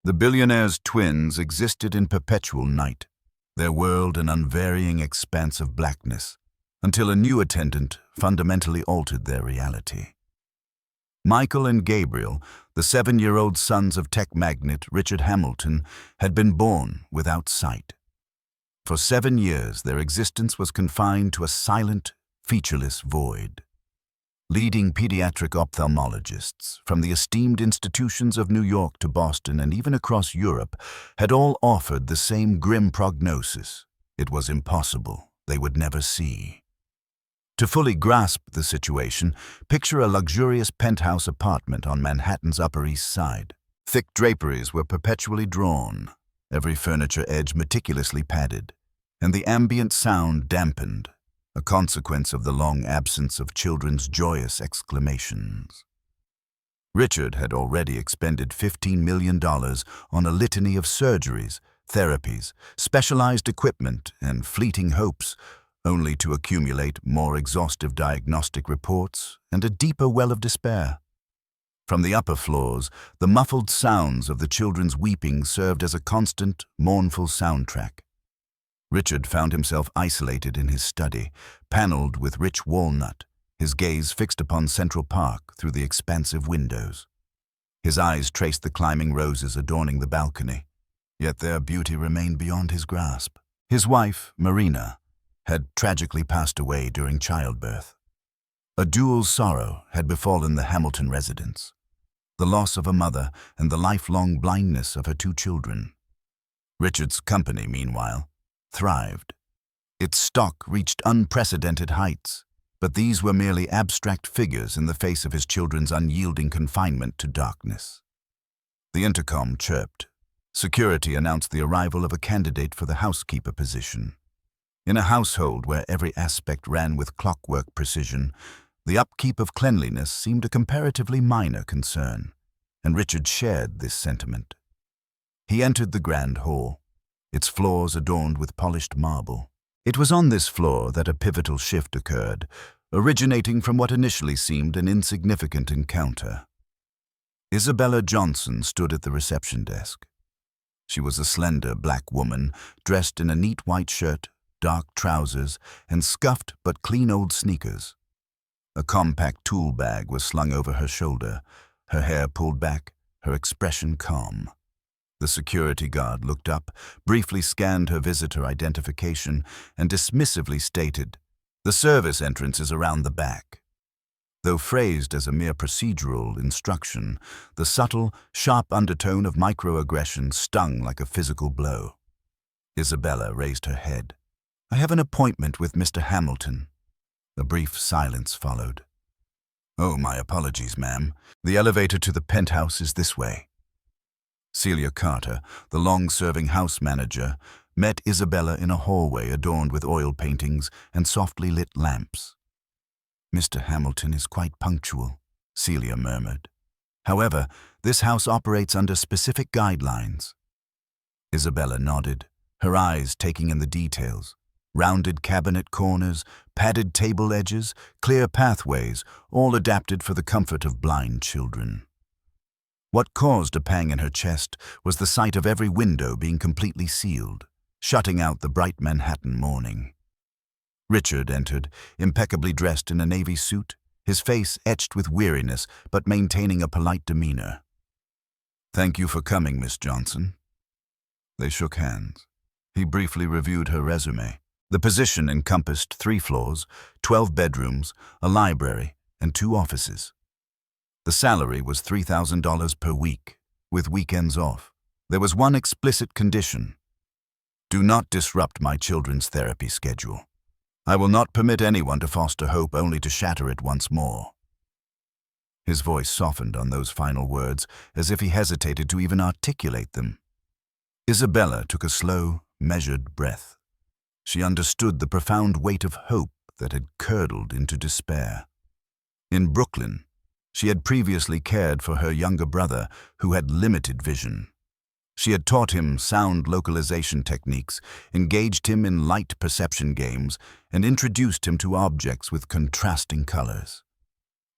The billionaire's twins existed in perpetual night, their world an unvarying expanse of blackness, until a new attendant fundamentally altered their reality. Michael and Gabriel, the 7-year-old sons of tech magnate Richard Hamilton, had been born without sight. For 7 years, their existence was confined to a silent, featureless void. Leading pediatric ophthalmologists, from the esteemed institutions of New York to Boston and even across Europe, had all offered the same grim prognosis. It was impossible. They would never see. To fully grasp the situation, picture a luxurious penthouse apartment on Manhattan's Upper East Side. Thick draperies were perpetually drawn, every furniture edge meticulously padded, and the ambient sound dampened, a consequence of the long absence of children's joyous exclamations. Richard had already expended $15 million on a litany of surgeries, therapies, specialized equipment, and fleeting hopes, only to accumulate more exhaustive diagnostic reports and a deeper well of despair. From the upper floors, the muffled sounds of the children's weeping served as a constant, mournful soundtrack. Richard found himself isolated in his study, paneled with rich walnut, his gaze fixed upon Central Park through the expansive windows. His eyes traced the climbing roses adorning the balcony, yet their beauty remained beyond his grasp. His wife, Marina, had tragically passed away during childbirth. A dual sorrow had befallen the Hamilton residence: the loss of a mother and the lifelong blindness of her 2 children. Richard's company, meanwhile, thrived. Its stock reached unprecedented heights, but these were merely abstract figures in the face of his children's unyielding confinement to darkness. The intercom chirped. Security announced the arrival of a candidate for the housekeeper position. In a household where every aspect ran with clockwork precision, the upkeep of cleanliness seemed a comparatively minor concern, and Richard shared this sentiment. He entered the grand hall, its floors adorned with polished marble. It was on this floor that a pivotal shift occurred, originating from what initially seemed an insignificant encounter. Isabella Johnson stood at the reception desk. She was a slender black woman, dressed in a neat white shirt, dark trousers, and scuffed but clean old sneakers. A compact tool bag was slung over her shoulder, her hair pulled back, her expression calm. The security guard looked up, briefly scanned her visitor identification, and dismissively stated, "The service entrance is around the back." Though phrased as a mere procedural instruction, the subtle, sharp undertone of microaggression stung like a physical blow. Isabella raised her head. "I have an appointment with Mr. Hamilton." A brief silence followed. "Oh, my apologies, ma'am. The elevator to the penthouse is this way." Celia Carter, the long-serving house manager, met Isabella in a hallway adorned with oil paintings and softly lit lamps. "Mr. Hamilton is quite punctual," Celia murmured. "However, this house operates under specific guidelines." Isabella nodded, her eyes taking in the details. Rounded cabinet corners, padded table edges, clear pathways, all adapted for the comfort of blind children. What caused a pang in her chest was the sight of every window being completely sealed, shutting out the bright Manhattan morning. Richard entered, impeccably dressed in a navy suit, his face etched with weariness but maintaining a polite demeanor. "Thank you for coming, Miss Johnson." They shook hands. He briefly reviewed her resume. The position encompassed 3 floors, 12 bedrooms, a library, and 2 offices. The salary was $3,000 per week, with weekends off. There was one explicit condition: "Do not disrupt my children's therapy schedule. I will not permit anyone to foster hope only to shatter it once more." His voice softened on those final words, as if he hesitated to even articulate them. Isabella took a slow, measured breath. She understood the profound weight of hope that had curdled into despair. In Brooklyn, she had previously cared for her younger brother, who had limited vision. She had taught him sound localization techniques, engaged him in light perception games, and introduced him to objects with contrasting colors.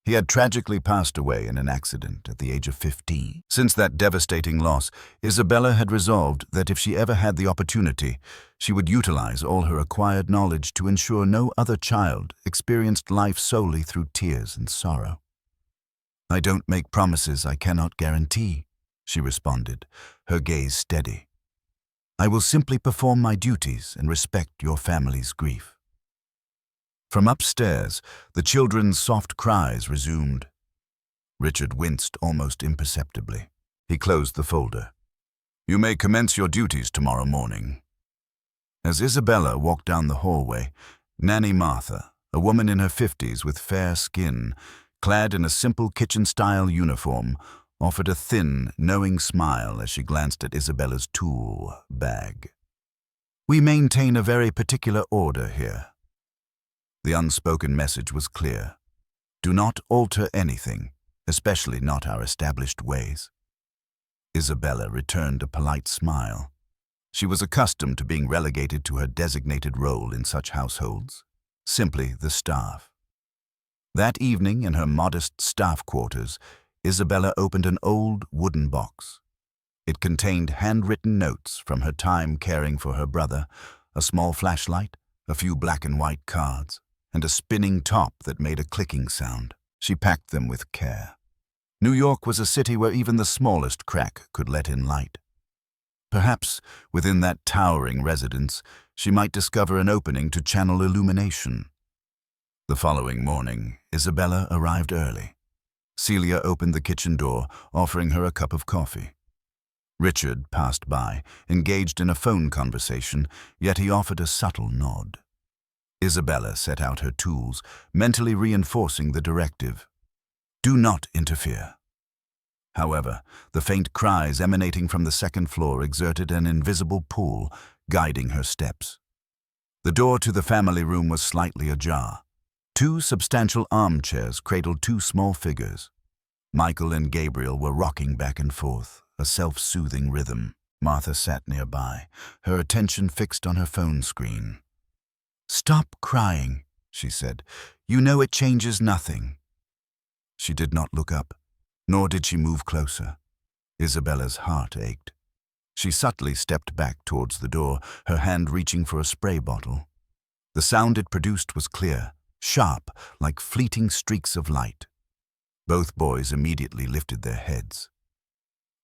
He had tragically passed away in an accident at the age of 15. Since that devastating loss, Isabella had resolved that if she ever had the opportunity, she would utilize all her acquired knowledge to ensure no other child experienced life solely through tears and sorrow. "I don't make promises I cannot guarantee," she responded, her gaze steady. "I will simply perform my duties and respect your family's grief." From upstairs, the children's soft cries resumed. Richard winced almost imperceptibly. He closed the folder. "You may commence your duties tomorrow morning." As Isabella walked down the hallway, Nanny Martha, a woman in her 50s with fair skin, clad in a simple kitchen-style uniform, offered a thin, knowing smile as she glanced at Isabella's tool bag. "We maintain a very particular order here." The unspoken message was clear. Do not alter anything, especially not our established ways. Isabella returned a polite smile. She was accustomed to being relegated to her designated role in such households, simply the staff. That evening, in her modest staff quarters, Isabella opened an old wooden box. It contained handwritten notes from her time caring for her brother, a small flashlight, a few black and white cards, and a spinning top that made a clicking sound. She packed them with care. New York was a city where even the smallest crack could let in light. Perhaps, within that towering residence, she might discover an opening to channel illumination. The following morning, Isabella arrived early. Celia opened the kitchen door, offering her a cup of coffee. Richard passed by, engaged in a phone conversation, yet he offered a subtle nod. Isabella set out her tools, mentally reinforcing the directive. Do not interfere. However, the faint cries emanating from the second floor exerted an invisible pull, guiding her steps. The door to the family room was slightly ajar. Two substantial armchairs cradled two small figures. Michael and Gabriel were rocking back and forth, a self-soothing rhythm. Martha sat nearby, her attention fixed on her phone screen. "Stop crying," she said. "You know it changes nothing." She did not look up, nor did she move closer. Isabella's heart ached. She subtly stepped back towards the door, her hand reaching for a spray bottle. The sound it produced was clear, sharp, like fleeting streaks of light. Both boys immediately lifted their heads.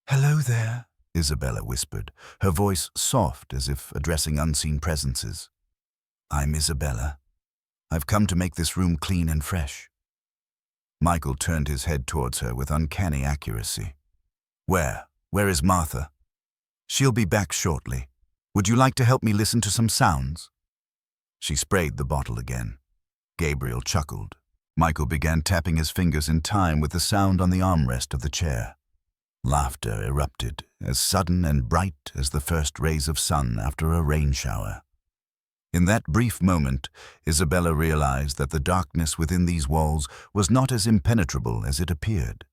"Hello there," Isabella whispered, her voice soft as if addressing unseen presences. "I'm Isabella. I've come to make this room clean and fresh." Michael turned his head towards her with uncanny accuracy. Where is Martha?" "She'll be back shortly. Would you like to help me listen to some sounds?" She sprayed the bottle again. Gabriel chuckled. Michael began tapping his fingers in time with the sound on the armrest of the chair. Laughter erupted, as sudden and bright as the first rays of sun after a rain shower. In that brief moment, Isabella realized that the darkness within these walls was not as impenetrable as it appeared.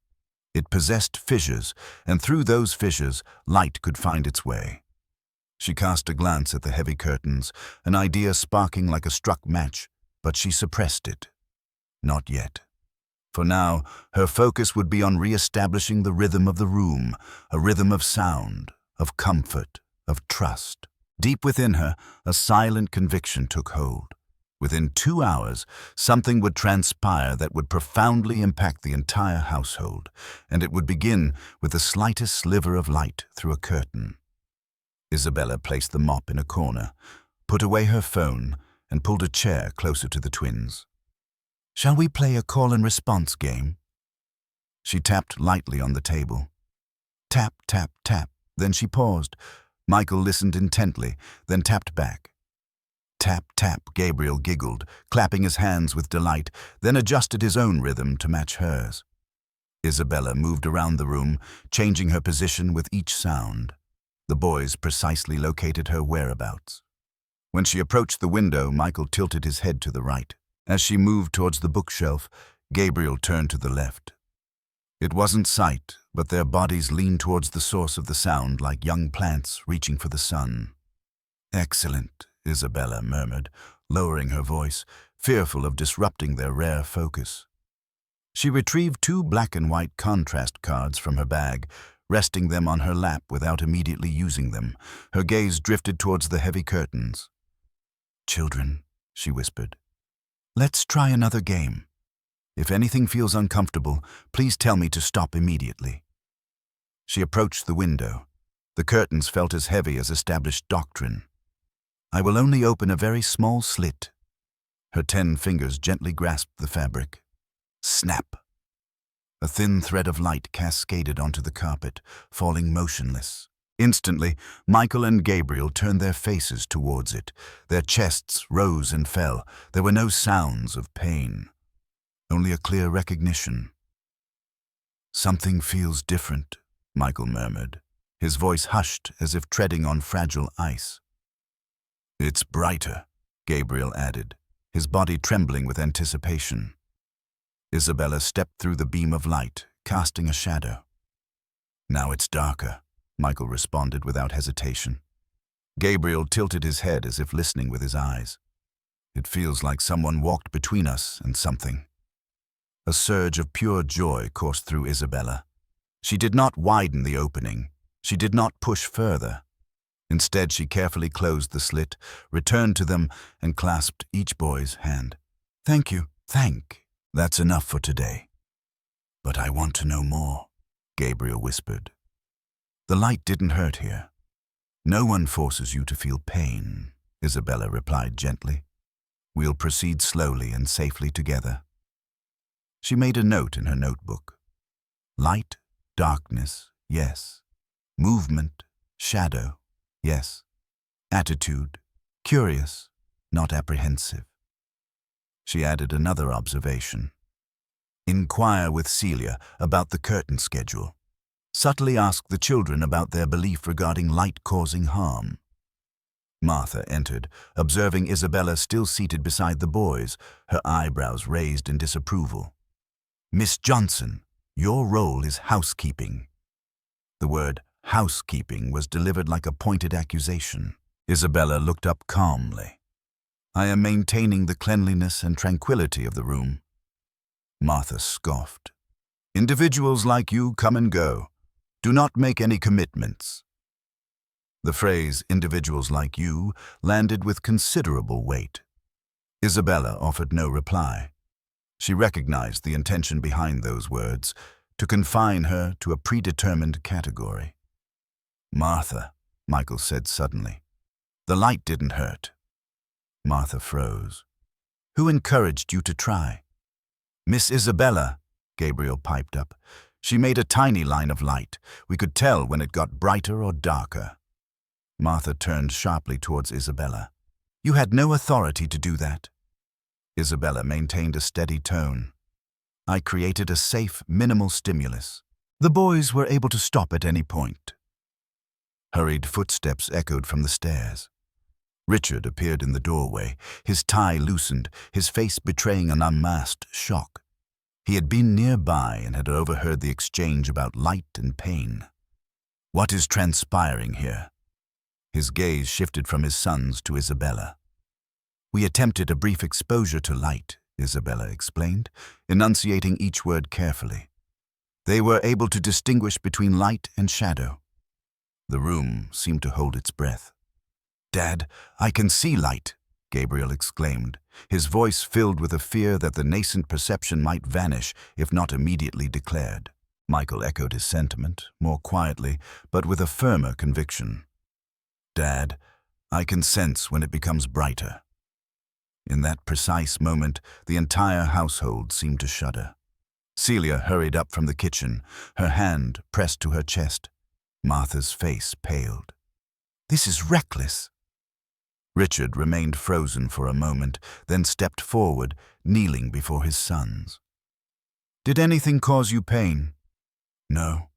It possessed fissures, and through those fissures, light could find its way. She cast a glance at the heavy curtains, an idea sparking like a struck match, but she suppressed it. Not yet. For now, her focus would be on re-establishing the rhythm of the room, a rhythm of sound, of comfort, of trust. Deep within her, a silent conviction took hold. Within 2 hours, something would transpire that would profoundly impact the entire household, and it would begin with the slightest sliver of light through a curtain. Isabella placed the mop in a corner, put away her phone, and pulled a chair closer to the twins. "Shall we play a call and response game?" She tapped lightly on the table. Tap, tap, tap. Then she paused. Michael listened intently, then tapped back. Tap, tap, Gabriel giggled, clapping his hands with delight, then adjusted his own rhythm to match hers. Isabella moved around the room, changing her position with each sound. The boys precisely located her whereabouts. When she approached the window, Michael tilted his head to the right. As she moved towards the bookshelf, Gabriel turned to the left. It wasn't sight, but their bodies leaned towards the source of the sound like young plants reaching for the sun. "Excellent," Isabella murmured, lowering her voice, fearful of disrupting their rare focus. She retrieved two black and white contrast cards from her bag, resting them on her lap without immediately using them. Her gaze drifted towards the heavy curtains. "Children," she whispered, "let's try another game. If anything feels uncomfortable, please tell me to stop immediately." She approached the window. The curtains felt as heavy as established doctrine. "I will only open a very small slit." Her 10 fingers gently grasped the fabric. Snap! A thin thread of light cascaded onto the carpet, falling motionless. Instantly, Michael and Gabriel turned their faces towards it. Their chests rose and fell. There were no sounds of pain, only a clear recognition. "Something feels different," Michael murmured, his voice hushed as if treading on fragile ice. "It's brighter," Gabriel added, his body trembling with anticipation. Isabella stepped through the beam of light, casting a shadow. "Now it's darker," Michael responded without hesitation. Gabriel tilted his head as if listening with his eyes. "It feels like someone walked between us and something." A surge of pure joy coursed through Isabella. She did not widen the opening. She did not push further. Instead, she carefully closed the slit, returned to them, and clasped each boy's hand. "Thank you, That's enough for today." "But I want to know more," Gabriel whispered. "The light didn't hurt here." "No one forces you to feel pain," Isabella replied gently. "We'll proceed slowly and safely together." She made a note in her notebook. Light, darkness, yes. Movement, shadow, yes. Attitude, curious, not apprehensive. She added another observation. Inquire with Celia about the curtain schedule. Subtly ask the children about their belief regarding light causing harm. Martha entered, observing Isabella still seated beside the boys, her eyebrows raised in disapproval. "Miss Johnson, your role is housekeeping." The word housekeeping was delivered like a pointed accusation. Isabella looked up calmly. "I am maintaining the cleanliness and tranquility of the room." Martha scoffed. "Individuals like you come and go. Do not make any commitments." The phrase, "individuals like you," landed with considerable weight. Isabella offered no reply. She recognized the intention behind those words, to confine her to a predetermined category. "Martha," Michael said suddenly, "the light didn't hurt." Martha froze. "Who encouraged you to try?" "Miss Isabella," Gabriel piped up. "She made a tiny line of light. We could tell when it got brighter or darker." Martha turned sharply towards Isabella. "You had no authority to do that." Isabella maintained a steady tone. "I created a safe, minimal stimulus. The boys were able to stop at any point." Hurried footsteps echoed from the stairs. Richard appeared in the doorway, his tie loosened, his face betraying an unmasked shock. He had been nearby and had overheard the exchange about light and pain. "What is transpiring here?" His gaze shifted from his sons to Isabella. "We attempted a brief exposure to light," Isabella explained, enunciating each word carefully. "They were able to distinguish between light and shadow." The room seemed to hold its breath. "Dad, I can see light," Gabriel exclaimed, his voice filled with a fear that the nascent perception might vanish if not immediately declared. Michael echoed his sentiment, more quietly, but with a firmer conviction. "Dad, I can sense when it becomes brighter." In that precise moment, the entire household seemed to shudder. Celia hurried up from the kitchen, her hand pressed to her chest. Martha's face paled. "This is reckless." Richard remained frozen for a moment, then stepped forward, kneeling before his sons. "Did anything cause you pain?" "No."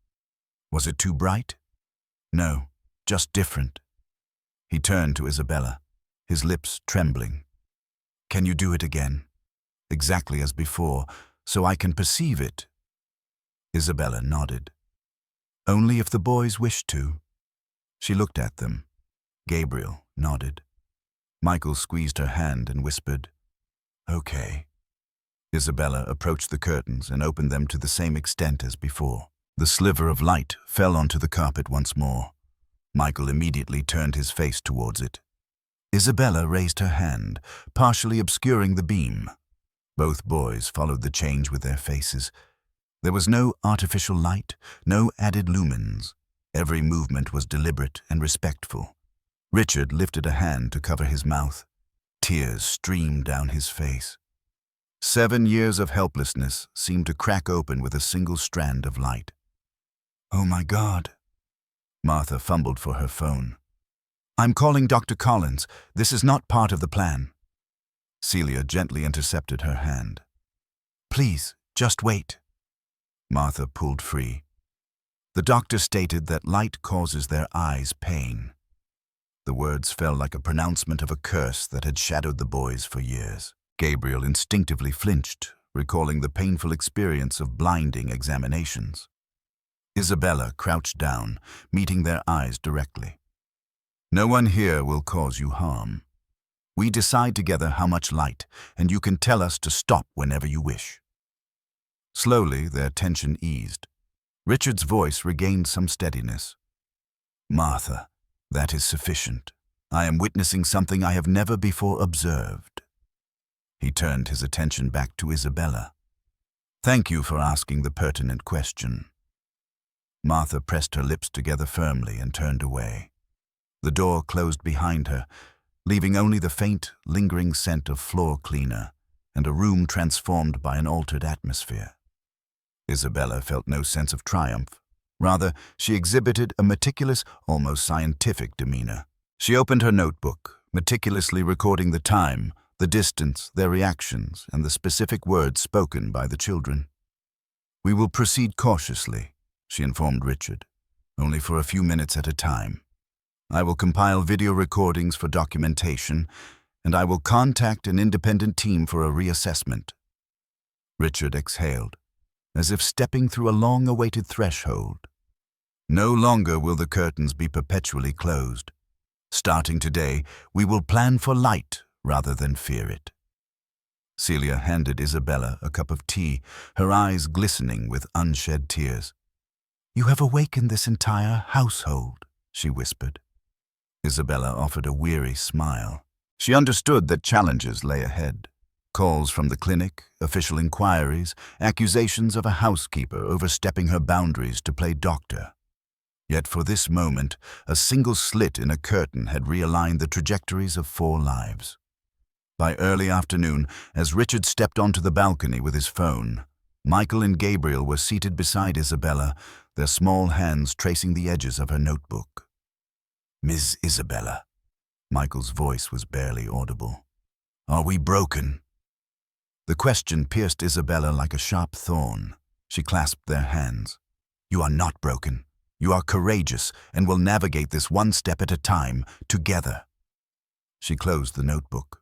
"Was it too bright?" "No, just different." He turned to Isabella, his lips trembling. "Can you do it again? Exactly as before, so I can perceive it?" Isabella nodded. "Only if the boys wish to." She looked at them. Gabriel nodded. Michael squeezed her hand and whispered, "Okay." Isabella approached the curtains and opened them to the same extent as before. The sliver of light fell onto the carpet once more. Michael immediately turned his face towards it. Isabella raised her hand, partially obscuring the beam. Both boys followed the change with their faces. There was no artificial light, no added lumens. Every movement was deliberate and respectful. Richard lifted a hand to cover his mouth. Tears streamed down his face. 7 years of helplessness seemed to crack open with a single strand of light. "Oh my God." Martha fumbled for her phone. "I'm calling Dr. Collins. This is not part of the plan." Celia gently intercepted her hand. "Please, just wait." Martha pulled free. The doctor stated that light causes their eyes pain. The words fell like a pronouncement of a curse that had shadowed the boys for years. Gabriel instinctively flinched, recalling the painful experience of blinding examinations. Isabella crouched down, meeting their eyes directly. "No one here will cause you harm. We decide together how much light, and you can tell us to stop whenever you wish." Slowly, their tension eased. Richard's voice regained some steadiness. "Martha, that is sufficient. I am witnessing something I have never before observed." He turned his attention back to Isabella. "Thank you for asking the pertinent question." Martha pressed her lips together firmly and turned away. The door closed behind her, leaving only the faint, lingering scent of floor cleaner and a room transformed by an altered atmosphere. Isabella felt no sense of triumph. Rather, she exhibited a meticulous, almost scientific demeanor. She opened her notebook, meticulously recording the time, the distance, their reactions, and the specific words spoken by the children. "We will proceed cautiously," she informed Richard, "only for a few minutes at a time. I will compile video recordings for documentation, and I will contact an independent team for a reassessment." Richard exhaled, as if stepping through a long-awaited threshold. No longer will the curtains be perpetually closed. Starting today, we will plan for light rather than fear it. Celia handed Isabella a cup of tea, her eyes glistening with unshed tears. "You have awakened this entire household," she whispered. Isabella offered a weary smile. She understood that challenges lay ahead. Calls from the clinic, official inquiries, accusations of a housekeeper overstepping her boundaries to play doctor. Yet for this moment, a single slit in a curtain had realigned the trajectories of 4 lives. By early afternoon, as Richard stepped onto the balcony with his phone, Michael and Gabriel were seated beside Isabella, their small hands tracing the edges of her notebook. "Ms. Isabella," Michael's voice was barely audible. "Are we broken?" The question pierced Isabella like a sharp thorn. She clasped their hands. "You are not broken. You are courageous and will navigate this one step at a time, together." She closed the notebook.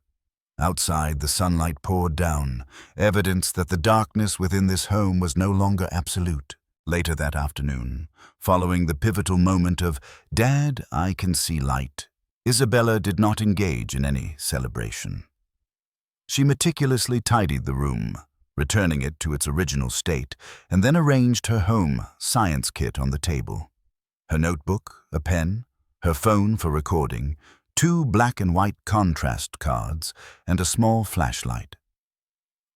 Outside, the sunlight poured down, evidence that the darkness within this home was no longer absolute. Later that afternoon, following the pivotal moment of "Dad, I can see light," Isabella did not engage in any celebration. She meticulously tidied the room, returning it to its original state, and then arranged her home science kit on the table. Her notebook, a pen, her phone for recording, 2 black and white contrast cards, and a small flashlight.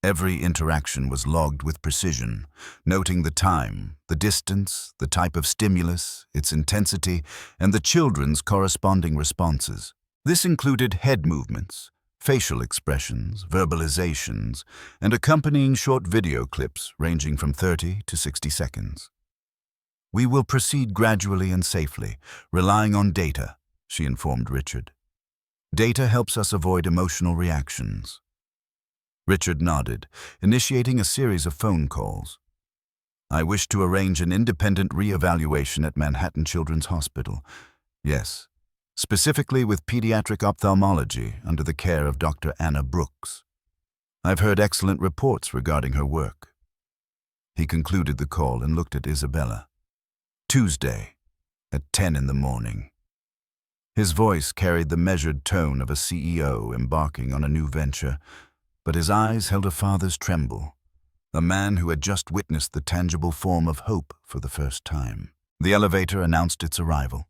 Every interaction was logged with precision, noting the time, the distance, the type of stimulus, its intensity, and the children's corresponding responses. This included head movements, facial expressions, verbalizations, and accompanying short video clips ranging from 30 to 60 seconds. "We will proceed gradually and safely, relying on data," she informed Richard. "Data helps us avoid emotional reactions." Richard nodded, initiating a series of phone calls. "I wish to arrange an independent re-evaluation at Manhattan Children's Hospital. Yes, specifically with pediatric ophthalmology under the care of Dr. Anna Brooks. I've heard excellent reports regarding her work." He concluded the call and looked at Isabella. "Tuesday, at 10 in the morning." His voice carried the measured tone of a CEO embarking on a new venture. but his eyes held a father's tremble, a man who had just witnessed the tangible form of hope for the first time. The elevator announced its arrival.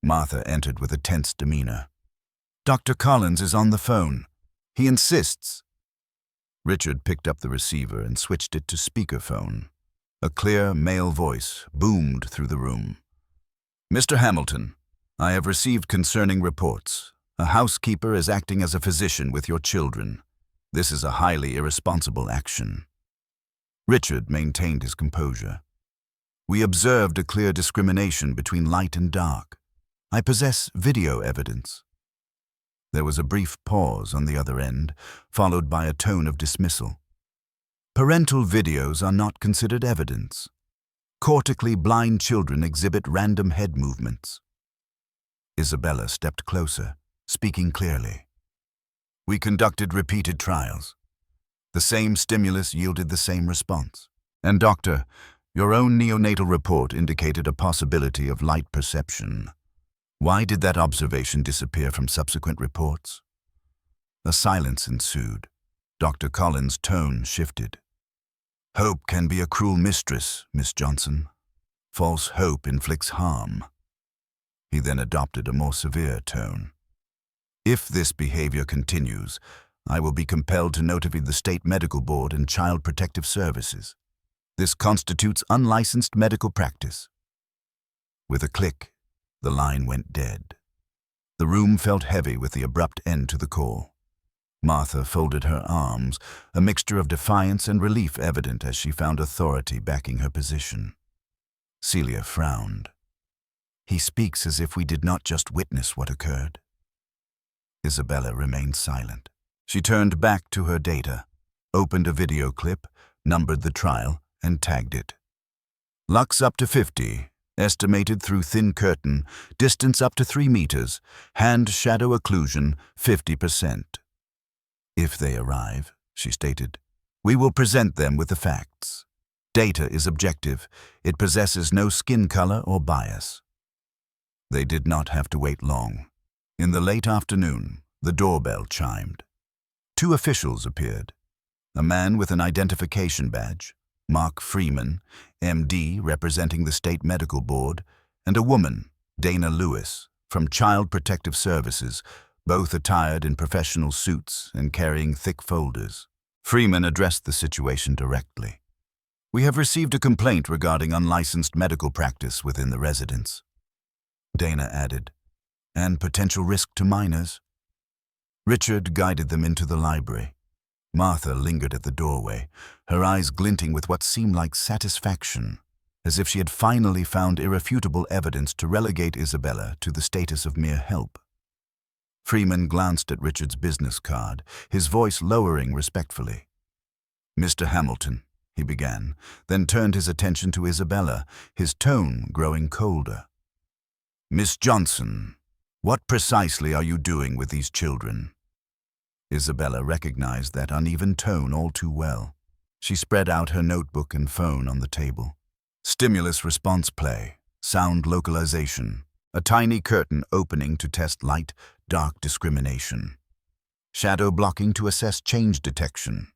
Martha entered with a tense demeanor. "Dr. Collins is on the phone. He insists." Richard picked up the receiver and switched it to speakerphone. A clear male voice boomed through the room. "Mr. Hamilton, I have received concerning reports. A housekeeper is acting as a physician with your children. This is a highly irresponsible action." Richard maintained his composure. "We observed a clear discrimination between light and dark. I possess video evidence." There was a brief pause on the other end, followed by a tone of dismissal. "Parental videos are not considered evidence. Cortically blind children exhibit random head movements." Isabella stepped closer, speaking clearly. "We conducted repeated trials. The same stimulus yielded the same response. And doctor, your own neonatal report indicated a possibility of light perception. Why did that observation disappear from subsequent reports?" A silence ensued. Dr. Collins' tone shifted. "Hope can be a cruel mistress, Miss Johnson. False hope inflicts harm." He then adopted a more severe tone. "If this behavior continues, I will be compelled to notify the State Medical Board and Child Protective Services. This constitutes unlicensed medical practice." With a click, the line went dead. The room felt heavy with the abrupt end to the call. Martha folded her arms, a mixture of defiance and relief evident as she found authority backing her position. Celia frowned. "He speaks as if we did not just witness what occurred." Isabella remained silent. She turned back to her data, opened a video clip, numbered the trial, and tagged it. "Lux up to 50, estimated through thin curtain, distance up to 3 meters, hand-shadow occlusion 50%. If they arrive," she stated, "we will present them with the facts. Data is objective. It possesses no skin color or bias." They did not have to wait long. In the late afternoon, the doorbell chimed. 2 officials appeared. A man with an identification badge, Mark Freeman, MD, representing the State Medical Board, and a woman, Dana Lewis, from Child Protective Services, both attired in professional suits and carrying thick folders. Freeman addressed the situation directly. "We have received a complaint regarding unlicensed medical practice within the residence." Dana added, "And potential risk to minors." Richard guided them into the library. Martha lingered at the doorway, her eyes glinting with what seemed like satisfaction, as if she had finally found irrefutable evidence to relegate Isabella to the status of mere help. Freeman glanced at Richard's business card, his voice lowering respectfully. "Mr. Hamilton," he began, then turned his attention to Isabella, his tone growing colder. "Miss Johnson, what precisely are you doing with these children?" Isabella recognized that uneven tone all too well. She spread out her notebook and phone on the table. Stimulus response play, sound localization, a tiny curtain opening to test light-dark discrimination, shadow blocking to assess change detection.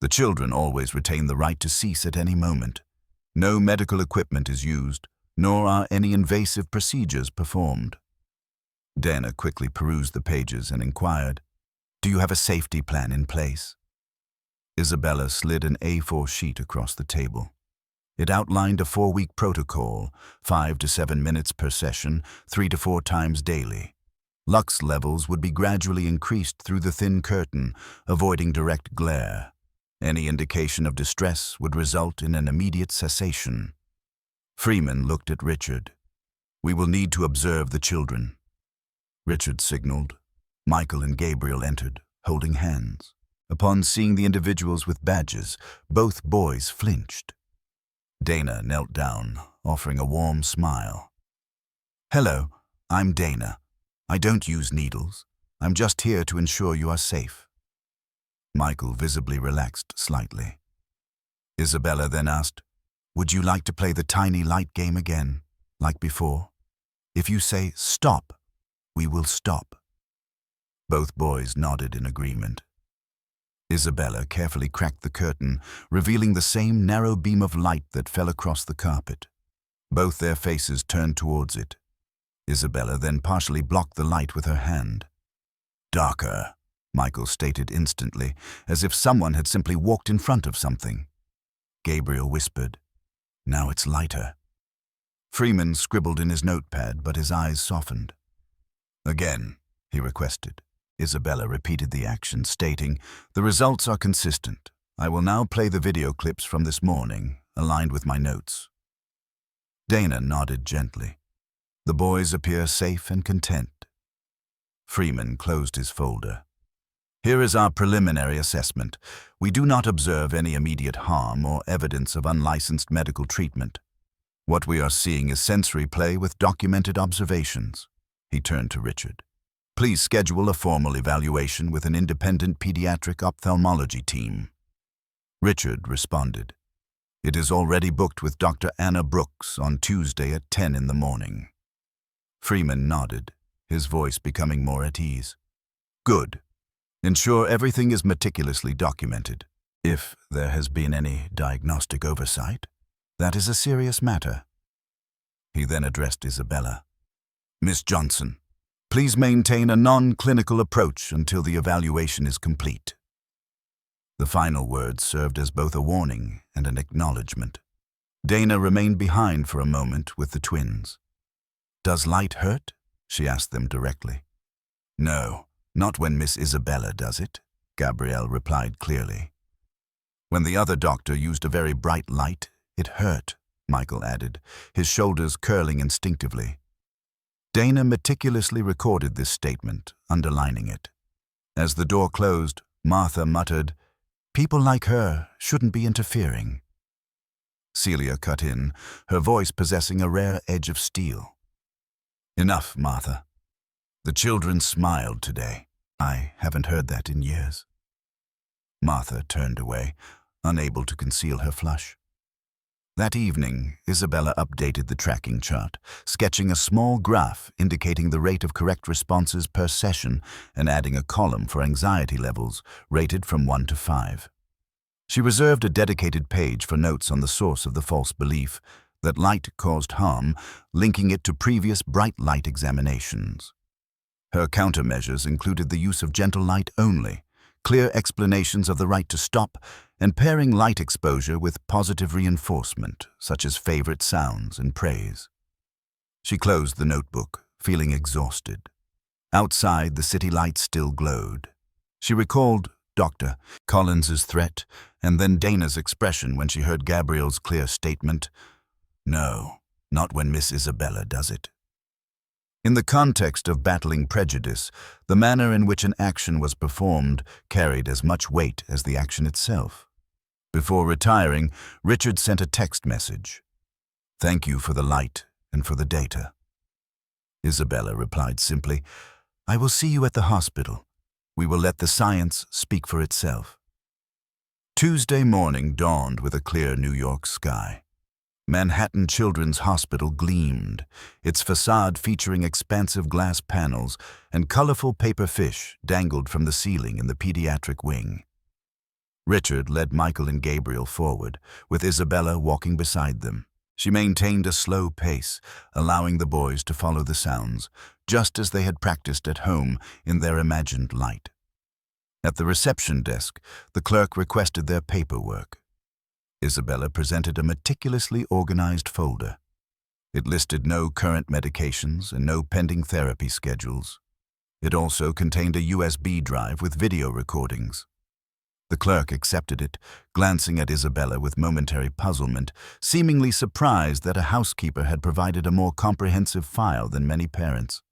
The children always retain the right to cease at any moment. No medical equipment is used, nor are any invasive procedures performed. Dana quickly perused the pages and inquired, "Do you have a safety plan in place?" Isabella slid an A4 sheet across the table. It outlined a 4-week protocol, 5 to 7 minutes per session, 3 to 4 times daily. Lux levels would be gradually increased through the thin curtain, avoiding direct glare. Any indication of distress would result in an immediate cessation. Freeman looked at Richard. "We will need to observe the children." Richard signaled. Michael and Gabriel entered, holding hands. Upon seeing the individuals with badges, both boys flinched. Dana knelt down, offering a warm smile. "Hello, I'm Dana. I don't use needles. I'm just here to ensure you are safe." Michael visibly relaxed slightly. Isabella then asked, "Would you like to play the tiny light game again, like before? If you say stop, we will stop." Both boys nodded in agreement. Isabella carefully cracked the curtain, revealing the same narrow beam of light that fell across the carpet. Both their faces turned towards it. Isabella then partially blocked the light with her hand. "Darker," Michael stated instantly, as if someone had simply walked in front of something. Gabriel whispered, "Now it's lighter." Freeman scribbled in his notepad, but his eyes softened. "Again," he requested. Isabella repeated the action, stating, "The results are consistent. I will now play the video clips from this morning, aligned with my notes." Dana nodded gently. "The boys appear safe and content." Freeman closed his folder. "Here is our preliminary assessment. We do not observe any immediate harm or evidence of unlicensed medical treatment. What we are seeing is sensory play with documented observations." He turned to Richard. "Please schedule a formal evaluation with an independent pediatric ophthalmology team." Richard responded, "It is already booked with Dr. Anna Brooks on Tuesday at 10 in the morning." Freeman nodded, his voice becoming more at ease. "Good. Ensure everything is meticulously documented. If there has been any diagnostic oversight, that is a serious matter." He then addressed Isabella. "Miss Johnson, please maintain a non-clinical approach until the evaluation is complete." The final words served as both a warning and an acknowledgement. Dana remained behind for a moment with the twins. "Does light hurt?" she asked them directly. "No, not when Miss Isabella does it," Gabrielle replied clearly. "When the other doctor used a very bright light, it hurt," Michael added, his shoulders curling instinctively. Dana meticulously recorded this statement, underlining it. As the door closed, Martha muttered, "People like her shouldn't be interfering." Celia cut in, her voice possessing a rare edge of steel. "Enough, Martha. The children smiled today. I haven't heard that in years." Martha turned away, unable to conceal her flush. That evening, Isabella updated the tracking chart, sketching a small graph indicating the rate of correct responses per session and adding a column for anxiety levels, rated from 1 to 5. She reserved a dedicated page for notes on the source of the false belief that light caused harm, linking it to previous bright light examinations. Her countermeasures included the use of gentle light only, clear explanations of the right to stop, and pairing light exposure with positive reinforcement, such as favorite sounds and praise. She closed the notebook, feeling exhausted. Outside, the city lights still glowed. She recalled Dr. Collins's threat, and then Dana's expression when she heard Gabrielle's clear statement, "No, not when Miss Isabella does it." In the context of battling prejudice, the manner in which an action was performed carried as much weight as the action itself. Before retiring, Richard sent a text message. "Thank you for the light and for the data." Isabella replied simply, "I will see you at the hospital. We will let the science speak for itself." Tuesday morning dawned with a clear New York sky. Manhattan Children's Hospital gleamed, its facade featuring expansive glass panels and colorful paper fish dangled from the ceiling in the pediatric wing. Richard led Michael and Gabriel forward, with Isabella walking beside them. She maintained a slow pace, allowing the boys to follow the sounds, just as they had practiced at home in their imagined light. At the reception desk, the clerk requested their paperwork. Isabella presented a meticulously organized folder. It listed no current medications and no pending therapy schedules. It also contained a USB drive with video recordings. The clerk accepted it, glancing at Isabella with momentary puzzlement, seemingly surprised that a housekeeper had provided a more comprehensive file than many parents.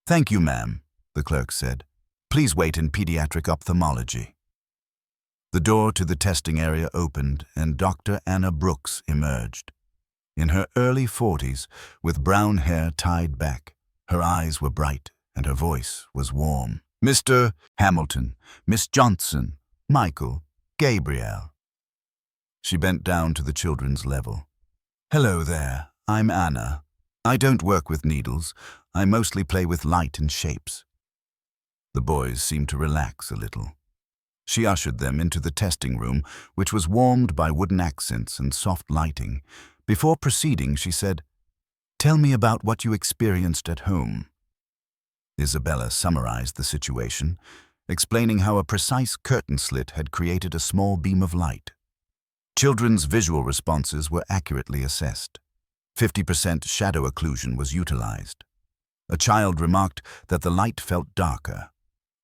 "Thank you, ma'am," the clerk said. "Please wait in pediatric ophthalmology." The door to the testing area opened and Dr. Anna Brooks emerged. In her early 40s, with brown hair tied back, her eyes were bright and her voice was warm. "Mr. Hamilton, Miss Johnson, Michael, Gabrielle." She bent down to the children's level. "Hello there, I'm Anna. I don't work with needles. I mostly play with light and shapes." The boys seemed to relax a little. She ushered them into the testing room, which was warmed by wooden accents and soft lighting. Before proceeding, she said, "Tell me about what you experienced at home." Isabella summarized the situation, explaining how a precise curtain slit had created a small beam of light. Children's visual responses were accurately assessed. 50% shadow occlusion was utilized. A child remarked that the light felt darker.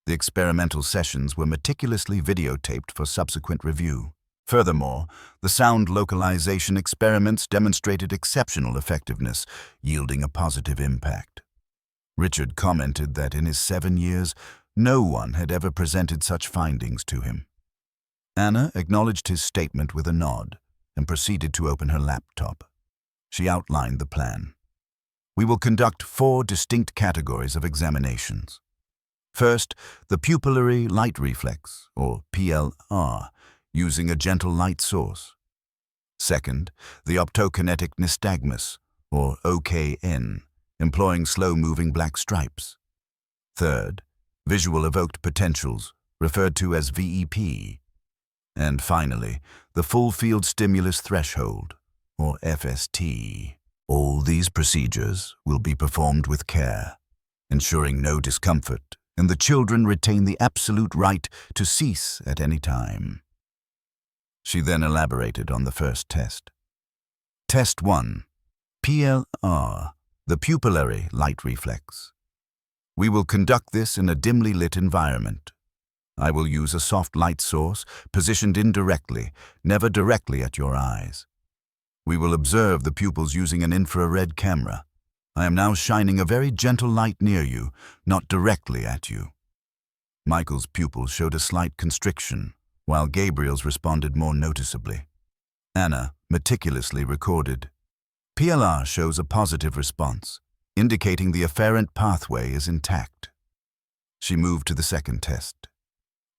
The experimental sessions were meticulously videotaped for subsequent review. Furthermore, the sound localization experiments demonstrated exceptional effectiveness, yielding a positive impact. Richard commented that in his 7 years, no one had ever presented such findings to him. Anna acknowledged his statement with a nod and proceeded to open her laptop. She outlined the plan. We will conduct 4 distinct categories of examinations. First, the pupillary light reflex, or PLR, using a gentle light source. Second, the optokinetic nystagmus, or OKN, employing slow-moving black stripes. Third, visual evoked potentials, referred to as VEP. And finally, the full field stimulus threshold, or FST. All these procedures will be performed with care, ensuring no discomfort, and the children retain the absolute right to cease at any time. She then elaborated on the first test. Test 1. PLR, the pupillary light reflex. We will conduct this in a dimly lit environment. I will use a soft light source positioned indirectly, never directly at your eyes. We will observe the pupils using an infrared camera. I am now shining a very gentle light near you, not directly at you. Michael's pupils showed a slight constriction, while Gabriel's responded more noticeably. Anna meticulously recorded. PLR shows a positive response, indicating the afferent pathway is intact. She moved to the second test.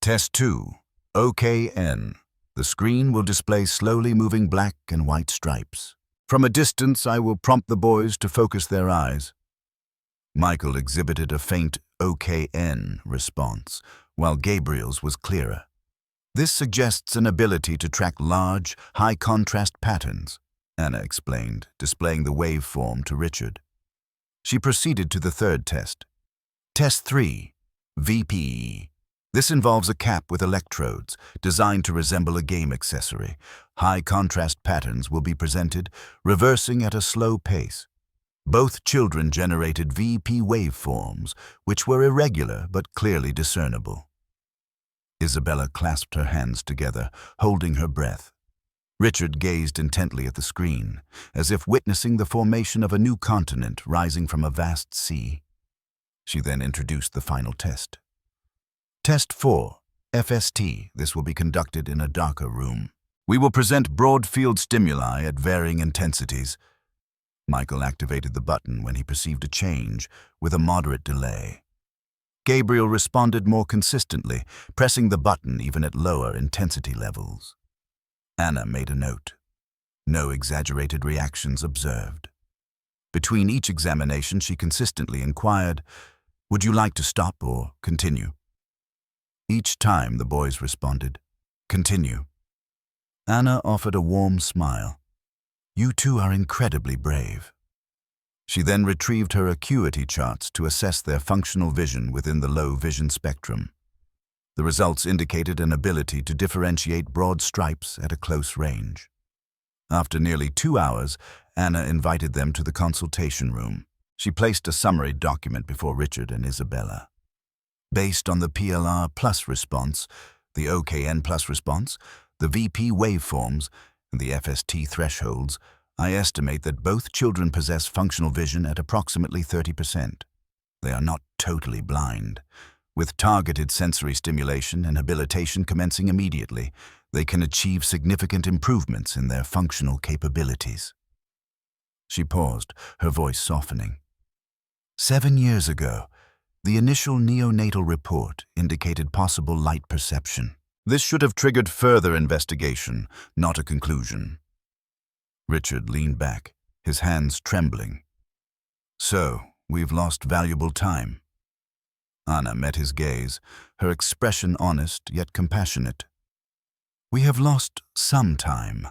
Test 2. OKN. The screen will display slowly moving black and white stripes. From a distance, I will prompt the boys to focus their eyes. Michael exhibited a faint OKN response, while Gabriel's was clearer. This suggests an ability to track large, high-contrast patterns, Anna explained, displaying the waveform to Richard. She proceeded to the third test. Test 3. VPE. This involves a cap with electrodes, designed to resemble a game accessory. High-contrast patterns will be presented, reversing at a slow pace. Both children generated VP waveforms, which were irregular but clearly discernible. Isabella clasped her hands together, holding her breath. Richard gazed intently at the screen, as if witnessing the formation of a new continent rising from a vast sea. She then introduced the final test. Test 4, FST. This will be conducted in a darker room. We will present broad field stimuli at varying intensities. Michael activated the button when he perceived a change, with a moderate delay. Gabriel responded more consistently, pressing the button even at lower intensity levels. Anna made a note. No exaggerated reactions observed. Between each examination, she consistently inquired, "Would you like to stop or continue?" Each time the boys responded, "Continue." Anna offered a warm smile. "You two are incredibly brave." She then retrieved her acuity charts to assess their functional vision within the low vision spectrum. The results indicated an ability to differentiate broad stripes at a close range. After nearly 2 hours, Anna invited them to the consultation room. She placed a summary document before Richard and Isabella. Based on the PLR plus response, the OKN plus response, the VP waveforms, and the FST thresholds, I estimate that both children possess functional vision at approximately 30%. They are not totally blind. With targeted sensory stimulation and habilitation commencing immediately, they can achieve significant improvements in their functional capabilities. She paused, her voice softening. 7 years ago, the initial neonatal report indicated possible light perception. This should have triggered further investigation, not a conclusion. Richard leaned back, his hands trembling. "So, we've lost valuable time." Anna met his gaze, her expression honest yet compassionate. We have lost some time,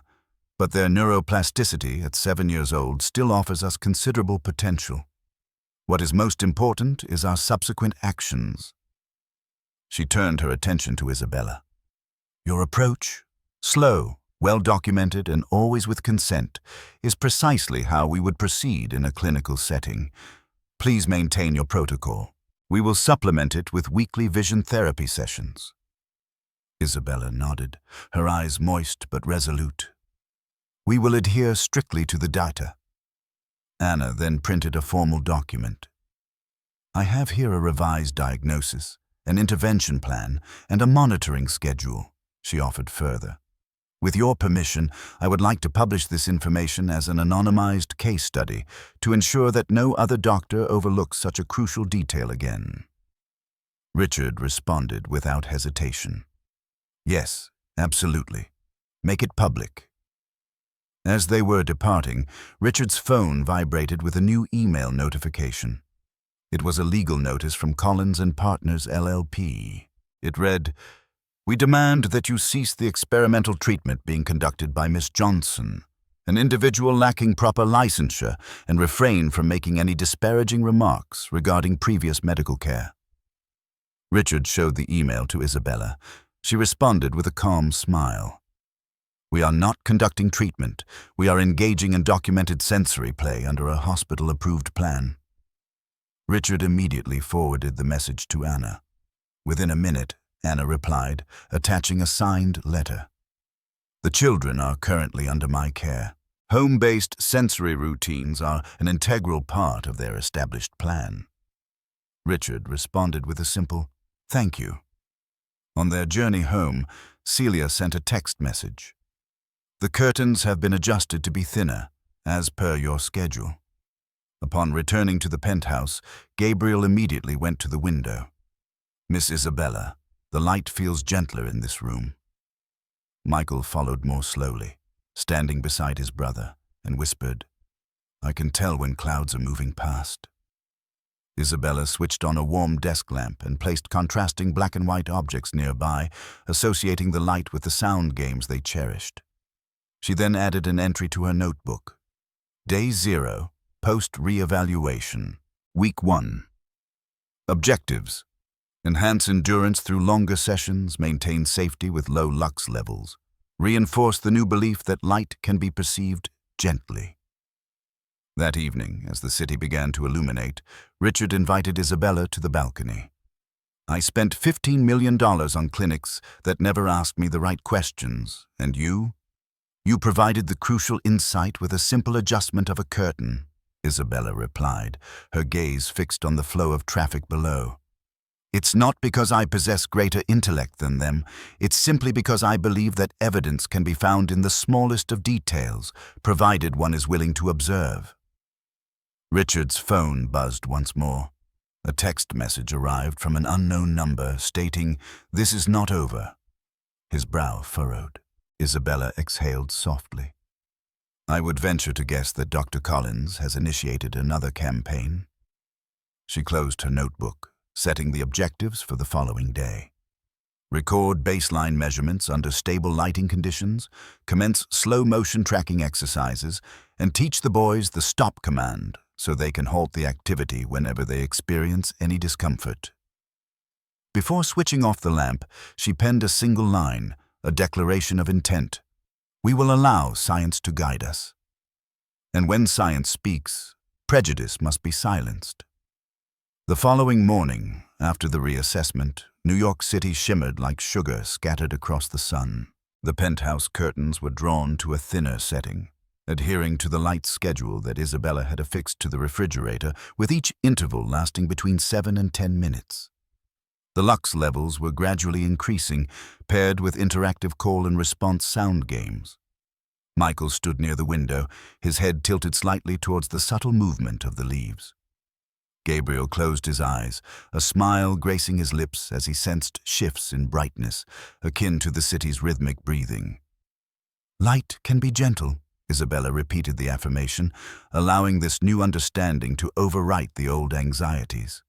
but their neuroplasticity at 7 years old still offers us considerable potential. What is most important is our subsequent actions. She turned her attention to Isabella. Your approach, slow, well-documented, and always with consent, is precisely how we would proceed in a clinical setting. Please maintain your protocol. We will supplement it with weekly vision therapy sessions. Isabella nodded, her eyes moist but resolute. We will adhere strictly to the data. Anna then printed a formal document. I have here a revised diagnosis, an intervention plan, and a monitoring schedule, she offered further. With your permission, I would like to publish this information as an anonymized case study to ensure that no other doctor overlooks such a crucial detail again. Richard responded without hesitation. Yes, absolutely. Make it public. As they were departing, Richard's phone vibrated with a new email notification. It was a legal notice from Collins & Partners, LLP. It read, We demand that you cease the experimental treatment being conducted by Miss Johnson, an individual lacking proper licensure, and refrain from making any disparaging remarks regarding previous medical care. Richard showed the email to Isabella. She responded with a calm smile. We are not conducting treatment. We are engaging in documented sensory play under a hospital-approved plan. Richard immediately forwarded the message to Anna. Within a minute, Anna replied, attaching a signed letter. The children are currently under my care. Home-based sensory routines are an integral part of their established plan. Richard responded with a simple, thank you. On their journey home, Celia sent a text message. The curtains have been adjusted to be thinner, as per your schedule. Upon returning to the penthouse, Gabriel immediately went to the window. Miss Isabella, the light feels gentler in this room. Michael followed more slowly, standing beside his brother, and whispered, I can tell when clouds are moving past. Isabella switched on a warm desk lamp and placed contrasting black and white objects nearby, associating the light with the sound games they cherished. She then added an entry to her notebook. Day 0, post-reevaluation, Week 1. Objectives. Enhance endurance through longer sessions, maintain safety with low lux levels, reinforce the new belief that light can be perceived gently. That evening, as the city began to illuminate, Richard invited Isabella to the balcony. I spent $15 million on clinics that never asked me the right questions, and you? You provided the crucial insight with a simple adjustment of a curtain, Isabella replied, her gaze fixed on the flow of traffic below. It's not because I possess greater intellect than them, it's simply because I believe that evidence can be found in the smallest of details, provided one is willing to observe. Richard's phone buzzed once more. A text message arrived from an unknown number stating, "This is not over." His brow furrowed. Isabella exhaled softly. I would venture to guess that Dr. Collins has initiated another campaign. She closed her notebook, setting the objectives for the following day. Record baseline measurements under stable lighting conditions, commence slow-motion tracking exercises, and teach the boys the stop command so they can halt the activity whenever they experience any discomfort. Before switching off the lamp, she penned a single line, a declaration of intent. We will allow science to guide us. And when science speaks, prejudice must be silenced. The following morning, after the reassessment, New York City shimmered like sugar scattered across the sun. The penthouse curtains were drawn to a thinner setting, adhering to the light schedule that Isabella had affixed to the refrigerator, with each interval lasting between 7 and 10 minutes. The lux levels were gradually increasing, paired with interactive call and response sound games. Michael stood near the window, his head tilted slightly towards the subtle movement of the leaves. Gabriel closed his eyes, a smile gracing his lips as he sensed shifts in brightness, akin to the city's rhythmic breathing. Light can be gentle, Isabella repeated the affirmation, allowing this new understanding to overwrite the old anxieties.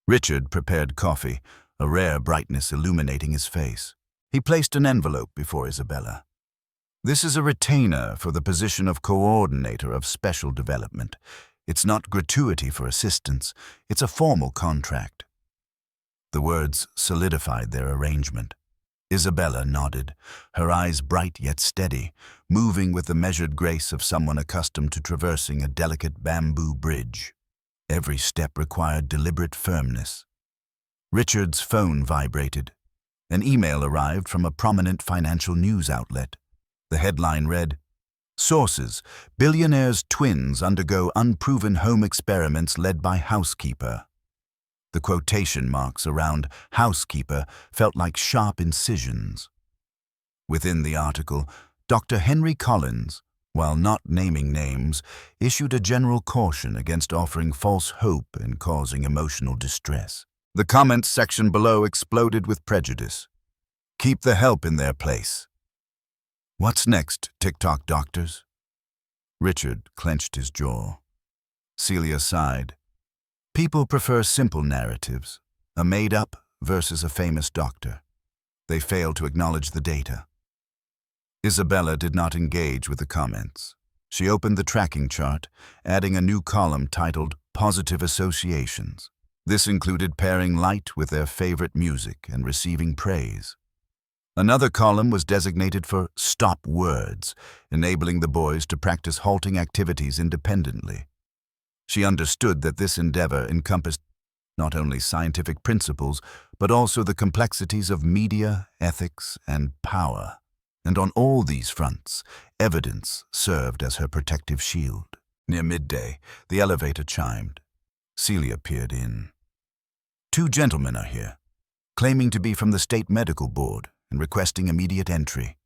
Richard prepared coffee, a rare brightness illuminating his face. He placed an envelope before Isabella. This is a retainer for the position of coordinator of special development. It's not gratuity for assistance, it's a formal contract. The words solidified their arrangement. Isabella nodded, her eyes bright yet steady, moving with the measured grace of someone accustomed to traversing a delicate bamboo bridge. Every step required deliberate firmness. Richard's phone vibrated. An email arrived from a prominent financial news outlet. The headline read, "Sources: Billionaire's twins undergo unproven home experiments led by housekeeper." The quotation marks around housekeeper felt like sharp incisions. Within the article, Dr. Henry Collins, while not naming names, issued a general caution against offering false hope and causing emotional distress. The comments section below exploded with prejudice. Keep the help in their place. What's next, TikTok doctors? Richard clenched his jaw. Celia sighed. People prefer simple narratives, a made-up versus a famous doctor. They fail to acknowledge the data. Isabella did not engage with the comments. She opened the tracking chart, adding a new column titled Positive Associations. This included pairing light with their favorite music and receiving praise. Another column was designated for stop words, enabling the boys to practice halting activities independently. She understood that this endeavor encompassed not only scientific principles, but also the complexities of media, ethics, and power. And on all these fronts, evidence served as her protective shield. Near midday, the elevator chimed. Celia peered in. Two gentlemen are here, claiming to be from the State Medical Board and requesting immediate entry.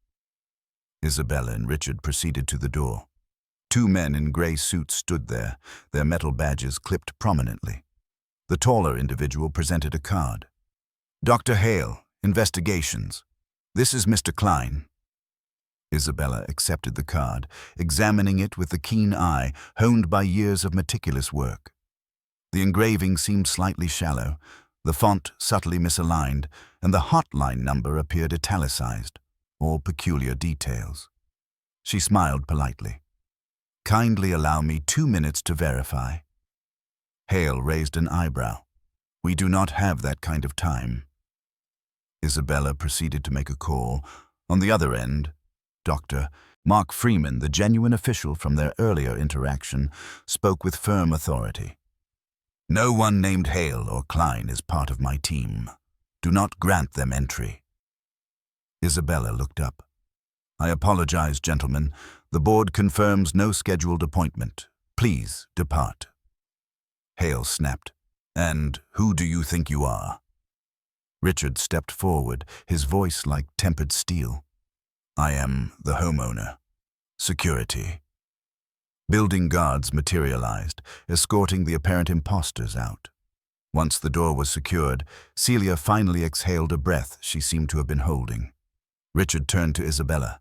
Isabella and Richard proceeded to the door. Two men in gray suits stood there, their metal badges clipped prominently. The taller individual presented a card. Dr. Hale, Investigations. This is Mr. Klein. Isabella accepted the card, examining it with the keen eye honed by years of meticulous work. The engraving seemed slightly shallow, the font subtly misaligned, and the hotline number appeared italicized, all peculiar details. She smiled politely. Kindly allow me 2 minutes to verify. Hale raised an eyebrow. We do not have that kind of time. Isabella proceeded to make a call. On the other end, Dr. Mark Freeman, the genuine official from their earlier interaction, spoke with firm authority. No one named Hale or Klein is part of my team. Do not grant them entry. Isabella looked up. I apologize, gentlemen. The board confirms no scheduled appointment. Please depart. Hale snapped. And who do you think you are? Richard stepped forward, his voice like tempered steel. I am the homeowner. Security. Building guards materialized, escorting the apparent imposters out. Once the door was secured, Celia finally exhaled a breath she seemed to have been holding. Richard turned to Isabella.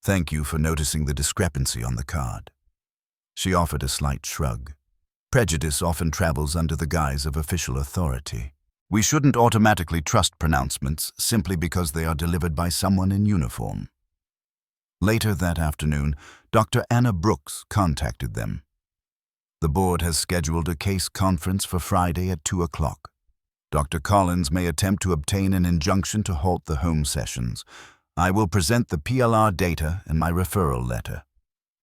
Thank you for noticing the discrepancy on the card. She offered a slight shrug. Prejudice often travels under the guise of official authority. We shouldn't automatically trust pronouncements simply because they are delivered by someone in uniform. Later that afternoon, Dr. Anna Brooks contacted them. The board has scheduled a case conference for Friday at 2 o'clock. Dr. Collins may attempt to obtain an injunction to halt the home sessions. I will present the PLR data and my referral letter.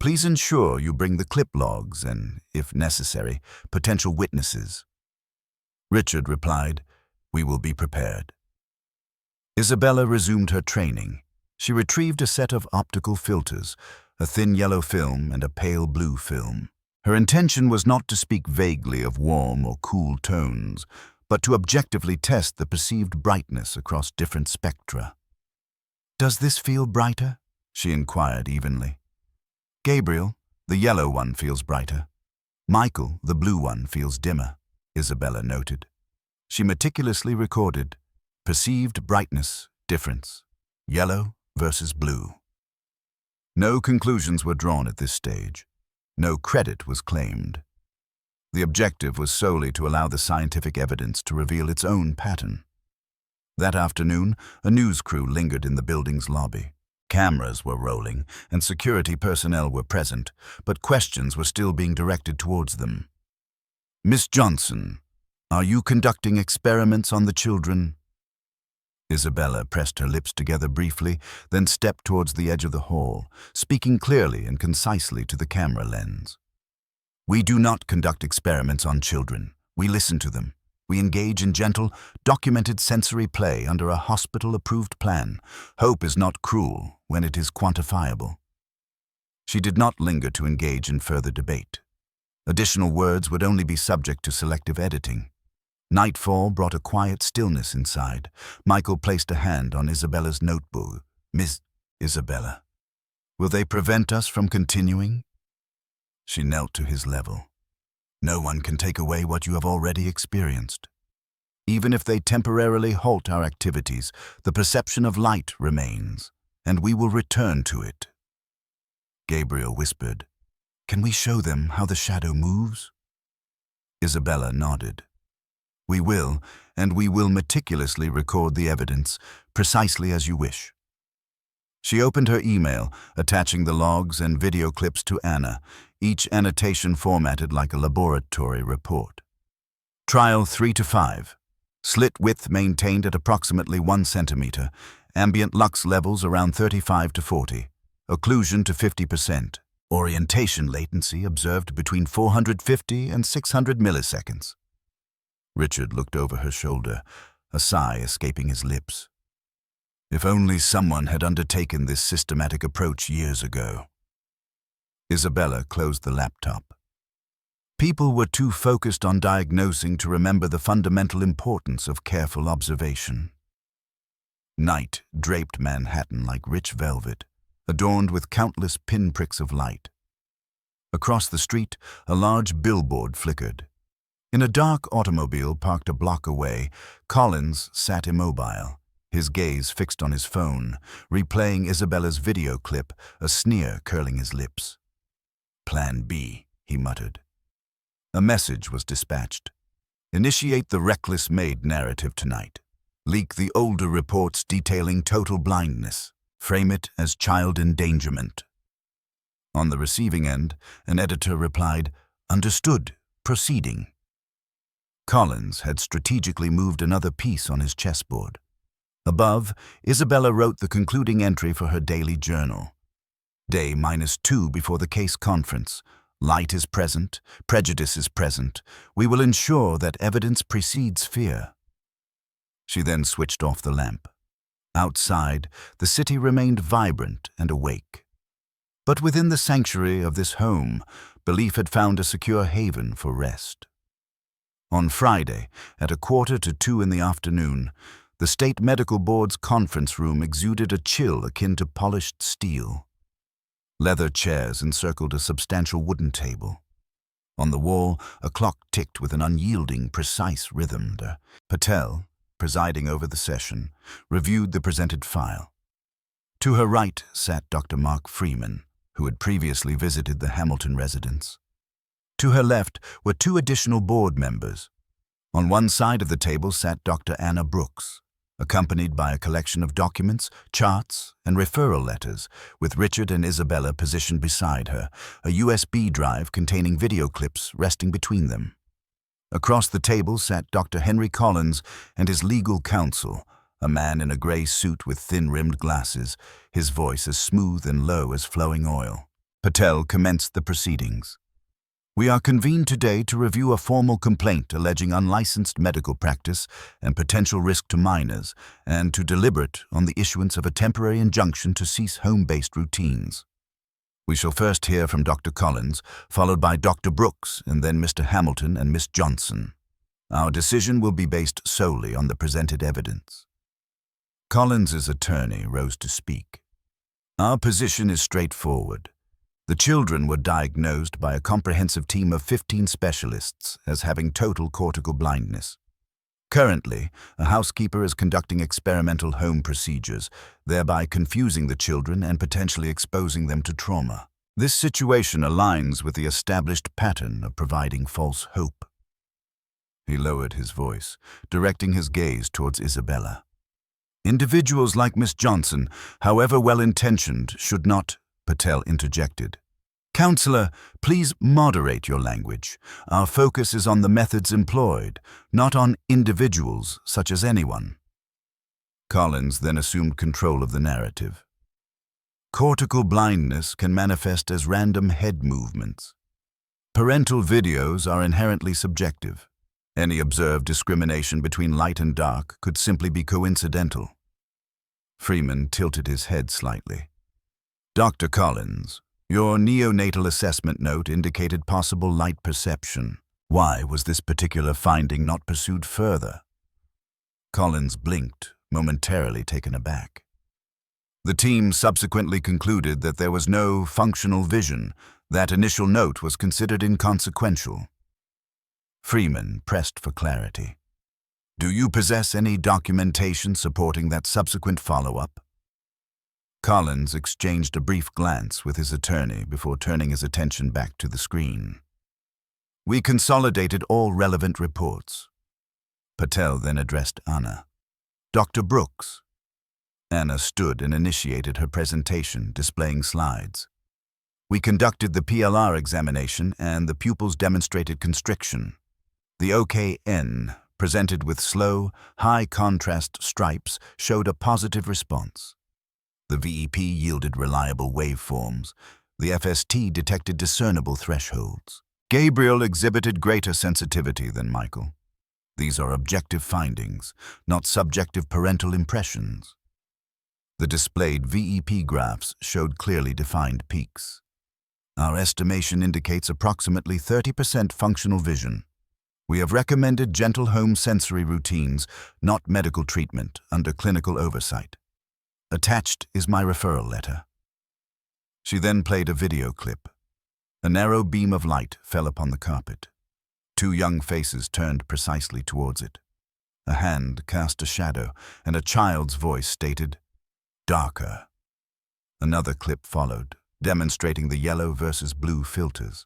Please ensure you bring the clip logs and, if necessary, potential witnesses. Richard replied, We will be prepared. Isabella resumed her training. She retrieved a set of optical filters, a thin yellow film and a pale blue film. Her intention was not to speak vaguely of warm or cool tones, but to objectively test the perceived brightness across different spectra. Does this feel brighter? She inquired evenly. Gabriel, the yellow one, feels brighter. Michael, the blue one, feels dimmer, Isabella noted. She meticulously recorded perceived brightness difference, yellow versus blue. No conclusions were drawn at this stage. No credit was claimed. The objective was solely to allow the scientific evidence to reveal its own pattern. That afternoon, a news crew lingered in the building's lobby. Cameras were rolling, and security personnel were present, but questions were still being directed towards them. "Miss Johnson, are you conducting experiments on the children?" Isabella pressed her lips together briefly, then stepped towards the edge of the hall, speaking clearly and concisely to the camera lens. "We do not conduct experiments on children. We listen to them. We engage in gentle, documented sensory play under a hospital-approved plan. Hope is not cruel when it is quantifiable." She did not linger to engage in further debate. Additional words would only be subject to selective editing. Nightfall brought a quiet stillness inside. Michael placed a hand on Isabella's notebook. "Miss Isabella, will they prevent us from continuing?" She knelt to his level. "No one can take away what you have already experienced. Even if they temporarily halt our activities, the perception of light remains, and we will return to it." Gabriel whispered, "Can we show them how the shadow moves?" Isabella nodded. "We will, and we will meticulously record the evidence, precisely as you wish." She opened her email, attaching the logs and video clips to Anna, each annotation formatted like a laboratory report. Trial 3 to 5. Slit width maintained at approximately 1 centimeter. Ambient lux levels around 35 to 40. Occlusion to 50%. Orientation latency observed between 450 and 600 milliseconds. Richard looked over her shoulder, a sigh escaping his lips. If only someone had undertaken this systematic approach years ago. Isabella closed the laptop. People were too focused on diagnosing to remember the fundamental importance of careful observation. Night draped Manhattan like rich velvet, adorned with countless pinpricks of light. Across the street, a large billboard flickered. In a dark automobile parked a block away, Collins sat immobile, his gaze fixed on his phone, replaying Isabella's video clip, a sneer curling his lips. "Plan B," he muttered. A message was dispatched. "Initiate the reckless maid narrative tonight. Leak the older reports detailing total blindness. Frame it as child endangerment." On the receiving end, an editor replied, "Understood. Proceeding." Collins had strategically moved another piece on his chessboard. Above, Isabella wrote the concluding entry for her daily journal. Day -2 before the case conference. Light is present, prejudice is present. We will ensure that evidence precedes fear. She then switched off the lamp. Outside, the city remained vibrant and awake. But within the sanctuary of this home, belief had found a secure haven for rest. On Friday, at 1:45 in the afternoon, the State Medical Board's conference room exuded a chill akin to polished steel. Leather chairs encircled a substantial wooden table. On the wall, a clock ticked with an unyielding, precise rhythm. Patel, presiding over the session, reviewed the presented file. To her right sat Dr. Mark Freeman, who had previously visited the Hamilton residence. To her left were 2 additional board members. On one side of the table sat Dr. Anna Brooks, accompanied by a collection of documents, charts, and referral letters, with Richard and Isabella positioned beside her, a USB drive containing video clips resting between them. Across the table sat Dr. Henry Collins and his legal counsel, a man in a gray suit with thin-rimmed glasses, his voice as smooth and low as flowing oil. Patel commenced the proceedings. "We are convened today to review a formal complaint alleging unlicensed medical practice and potential risk to minors, and to deliberate on the issuance of a temporary injunction to cease home-based routines. We shall first hear from Dr. Collins, followed by Dr. Brooks, and then Mr. Hamilton and Miss Johnson. Our decision will be based solely on the presented evidence." Collins's attorney rose to speak. "Our position is straightforward. The children were diagnosed by a comprehensive team of 15 specialists as having total cortical blindness. Currently, a housekeeper is conducting experimental home procedures, thereby confusing the children and potentially exposing them to trauma. This situation aligns with the established pattern of providing false hope. He lowered his voice, directing his gaze towards Isabella. Individuals like Miss Johnson, however well-intentioned, should not, Patel interjected. Counselor, please moderate your language. Our focus is on the methods employed, not on individuals such as anyone. Collins then assumed control of the narrative. Cortical blindness can manifest as random head movements. Parental videos are inherently subjective. Any observed discrimination between light and dark could simply be coincidental. Freeman tilted his head slightly. Dr. Collins, your neonatal assessment note indicated possible light perception. Why was this particular finding not pursued further? Collins blinked, momentarily taken aback. The team subsequently concluded that there was no functional vision. That initial note was considered inconsequential. Freeman pressed for clarity. Do you possess any documentation supporting that subsequent follow-up? Collins exchanged a brief glance with his attorney before turning his attention back to the screen. We consolidated all relevant reports. Patel then addressed Anna. Dr. Brooks. Anna stood and initiated her presentation, displaying slides. We conducted the PLR examination and the pupils demonstrated constriction. The OKN, presented with slow, high-contrast stripes, showed a positive response. The VEP yielded reliable waveforms. The FST detected discernible thresholds. Gabriel exhibited greater sensitivity than Michael. These are objective findings, not subjective parental impressions. The displayed VEP graphs showed clearly defined peaks. Our estimation indicates approximately 30% functional vision. We have recommended gentle home sensory routines, not medical treatment, under clinical oversight. Attached is my referral letter. She then played a video clip. A narrow beam of light fell upon the carpet. Two young faces turned precisely towards it. A hand cast a shadow, and a child's voice stated, "Darker." Another clip followed, demonstrating the yellow versus blue filters.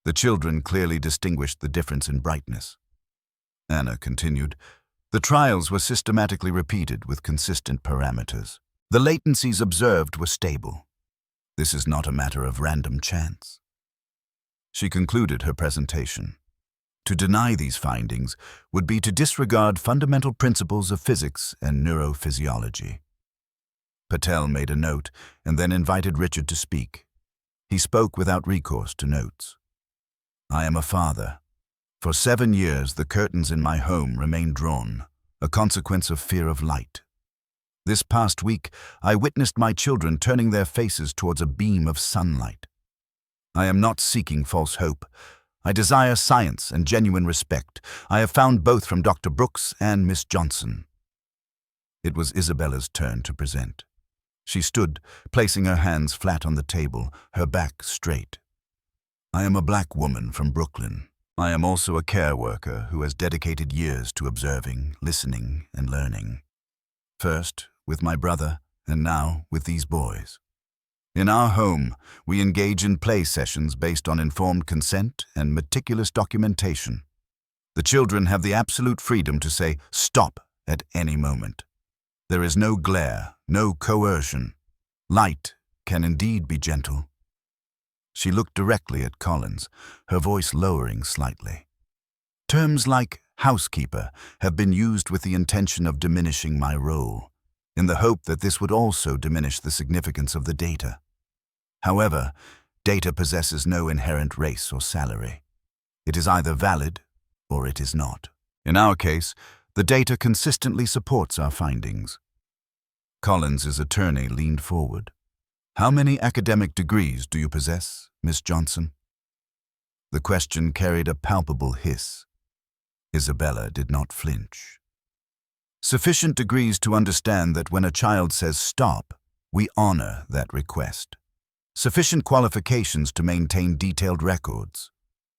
The children clearly distinguished the difference in brightness. Anna continued, the trials were systematically repeated with consistent parameters. The latencies observed were stable. This is not a matter of random chance. She concluded her presentation. To deny these findings would be to disregard fundamental principles of physics and neurophysiology. Patel made a note and then invited Richard to speak. He spoke without recourse to notes. I am a father. For 7 years, the curtains in my home remained drawn, a consequence of fear of light. This past week, I witnessed my children turning their faces towards a beam of sunlight. I am not seeking false hope. I desire science and genuine respect. I have found both from Dr. Brooks and Miss Johnson. It was Isabella's turn to present. She stood, placing her hands flat on the table, her back straight. I am a black woman from Brooklyn. I am also a care worker who has dedicated years to observing, listening, and learning. First, with my brother, and now with these boys. In our home, we engage in play sessions based on informed consent and meticulous documentation. The children have the absolute freedom to say stop at any moment. There is no glare, no coercion. Light can indeed be gentle. She looked directly at Collins, her voice lowering slightly. Terms like housekeeper have been used with the intention of diminishing my role, in the hope that this would also diminish the significance of the data. However, data possesses no inherent race or salary. It is either valid or it is not. In our case, the data consistently supports our findings. Collins's attorney leaned forward. How many academic degrees do you possess, Miss Johnson? The question carried a palpable hiss. Isabella did not flinch. Sufficient degrees to understand that when a child says stop, we honor that request. Sufficient qualifications to maintain detailed records.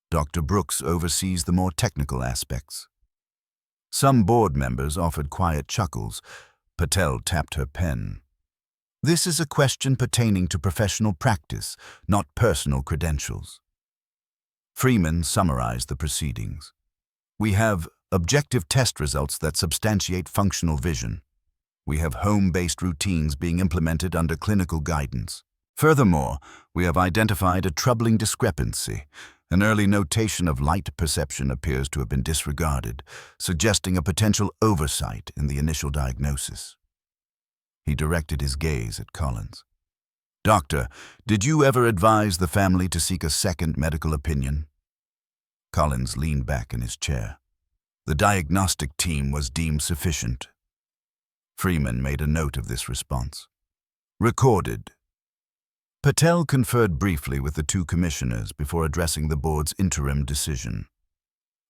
Dr. Brooks oversees the more technical aspects. Some board members offered quiet chuckles. Patel tapped her pen. This is a question pertaining to professional practice, not personal credentials. Freeman summarized the proceedings. We have objective test results that substantiate functional vision. We have home-based routines being implemented under clinical guidance. Furthermore, we have identified a troubling discrepancy. An early notation of light perception appears to have been disregarded, suggesting a potential oversight in the initial diagnosis. He directed his gaze at Collins. Doctor, did you ever advise the family to seek a second medical opinion? Collins leaned back in his chair. The diagnostic team was deemed sufficient. Freeman made a note of this response. Recorded. Patel conferred briefly with the two commissioners before addressing the board's interim decision.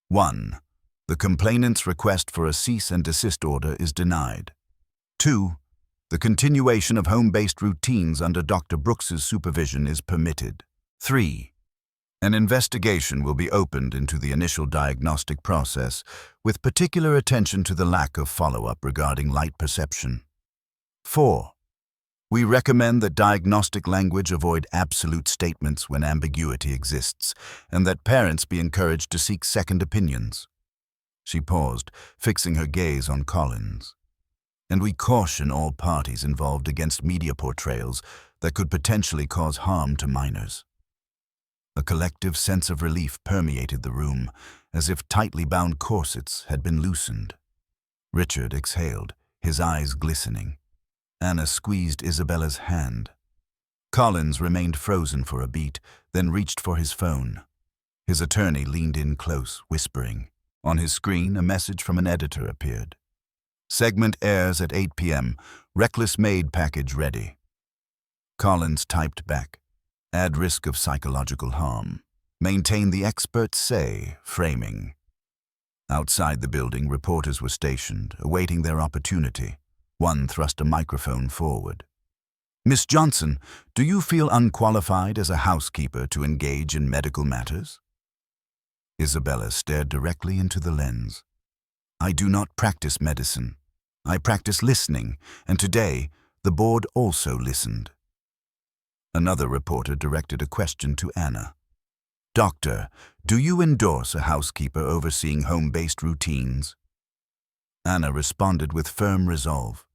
1. The complainant's request for a cease and desist order is denied. 2. The continuation of home-based routines under Dr. Brooks's supervision is permitted. 3. An investigation will be opened into the initial diagnostic process, with particular attention to the lack of follow-up regarding light perception. 4. We recommend that diagnostic language avoid absolute statements when ambiguity exists, and that parents be encouraged to seek second opinions. She paused, fixing her gaze on Collins. And we caution all parties involved against media portrayals that could potentially cause harm to minors. A collective sense of relief permeated the room, as if tightly bound corsets had been loosened. Richard exhaled, his eyes glistening. Anna squeezed Isabella's hand. Collins remained frozen for a beat, then reached for his phone. His attorney leaned in close, whispering. On his screen, a message from an editor appeared. Segment airs at 8 p.m. Reckless maid package ready. Collins typed back. Add risk of psychological harm. Maintain the experts say, framing. Outside the building, reporters were stationed, awaiting their opportunity. One thrust a microphone forward. Miss Johnson, do you feel unqualified as a housekeeper to engage in medical matters? Isabella stared directly into the lens. I do not practice medicine. I practice listening, and today, the board also listened. Another reporter directed a question to Anna. Doctor, do you endorse a housekeeper overseeing home-based routines? Anna responded with firm resolve.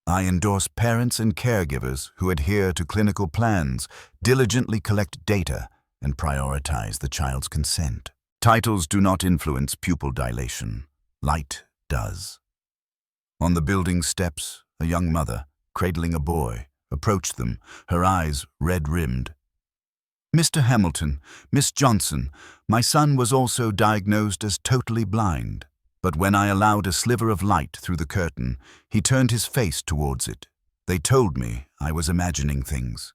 I endorse parents and caregivers who adhere to clinical plans, diligently collect data, and prioritize the child's consent. Titles do not influence pupil dilation. Light does. On the building steps, a young mother, cradling a boy, approached them, her eyes red-rimmed. Mr. Hamilton, Miss Johnson, my son was also diagnosed as totally blind, but when I allowed a sliver of light through the curtain, he turned his face towards it. They told me I was imagining things.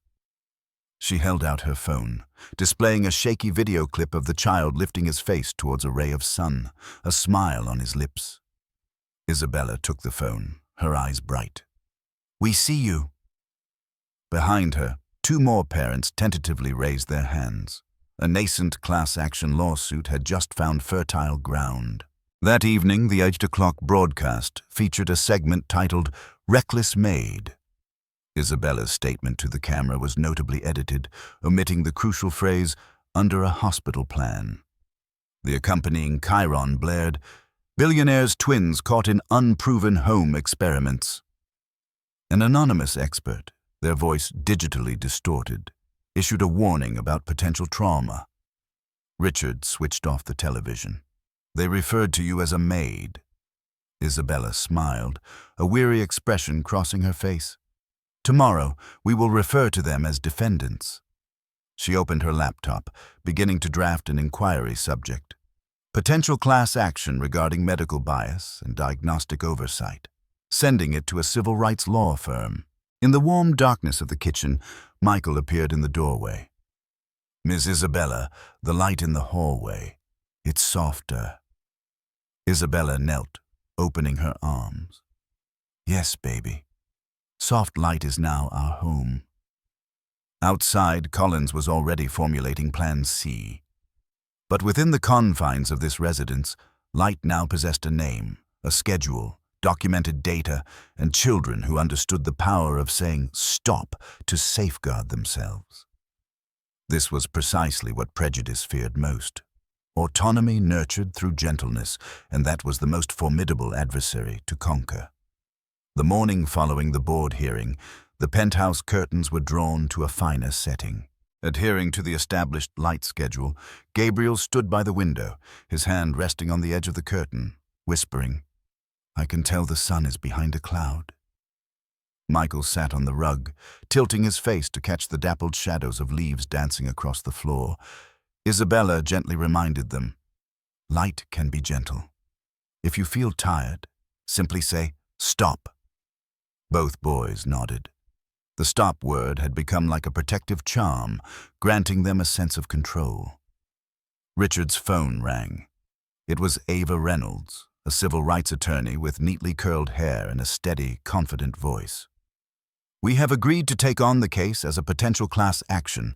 She held out her phone, displaying a shaky video clip of the child lifting his face towards a ray of sun, a smile on his lips. Isabella took the phone, her eyes bright. We see you. Behind her, two more parents tentatively raised their hands. A nascent class-action lawsuit had just found fertile ground. That evening, the 8 o'clock broadcast featured a segment titled Reckless Maid. Isabella's statement to the camera was notably edited, omitting the crucial phrase, under a hospital plan. The accompanying chyron blared, Billionaire's twins caught in unproven home experiments. An anonymous expert, their voice digitally distorted, issued a warning about potential trauma. Richard switched off the television. They referred to you as a maid. Isabella smiled, a weary expression crossing her face. Tomorrow, we will refer to them as defendants. She opened her laptop, beginning to draft an inquiry subject. Potential class action regarding medical bias and diagnostic oversight. Sending it to a civil rights law firm. In the warm darkness of the kitchen, Michael appeared in the doorway. Miss Isabella, the light in the hallway. It's softer. Isabella knelt, opening her arms. Yes, baby. Soft light is now our home. Outside, Collins was already formulating Plan C. But within the confines of this residence, light now possessed a name, a schedule, documented data, and children who understood the power of saying stop to safeguard themselves. This was precisely what prejudice feared most. Autonomy nurtured through gentleness, and that was the most formidable adversary to conquer. The morning following the board hearing, the penthouse curtains were drawn to a finer setting. Adhering to the established light schedule, Gabriel stood by the window, his hand resting on the edge of the curtain, whispering, "I can tell the sun is behind a cloud." Michael sat on the rug, tilting his face to catch the dappled shadows of leaves dancing across the floor. Isabella gently reminded them, "Light can be gentle. If you feel tired, simply say, 'Stop.'" Both boys nodded. The stop word had become like a protective charm, granting them a sense of control. Richard's phone rang. It was Ava Reynolds, a civil rights attorney with neatly curled hair and a steady, confident voice. "We have agreed to take on the case as a potential class action.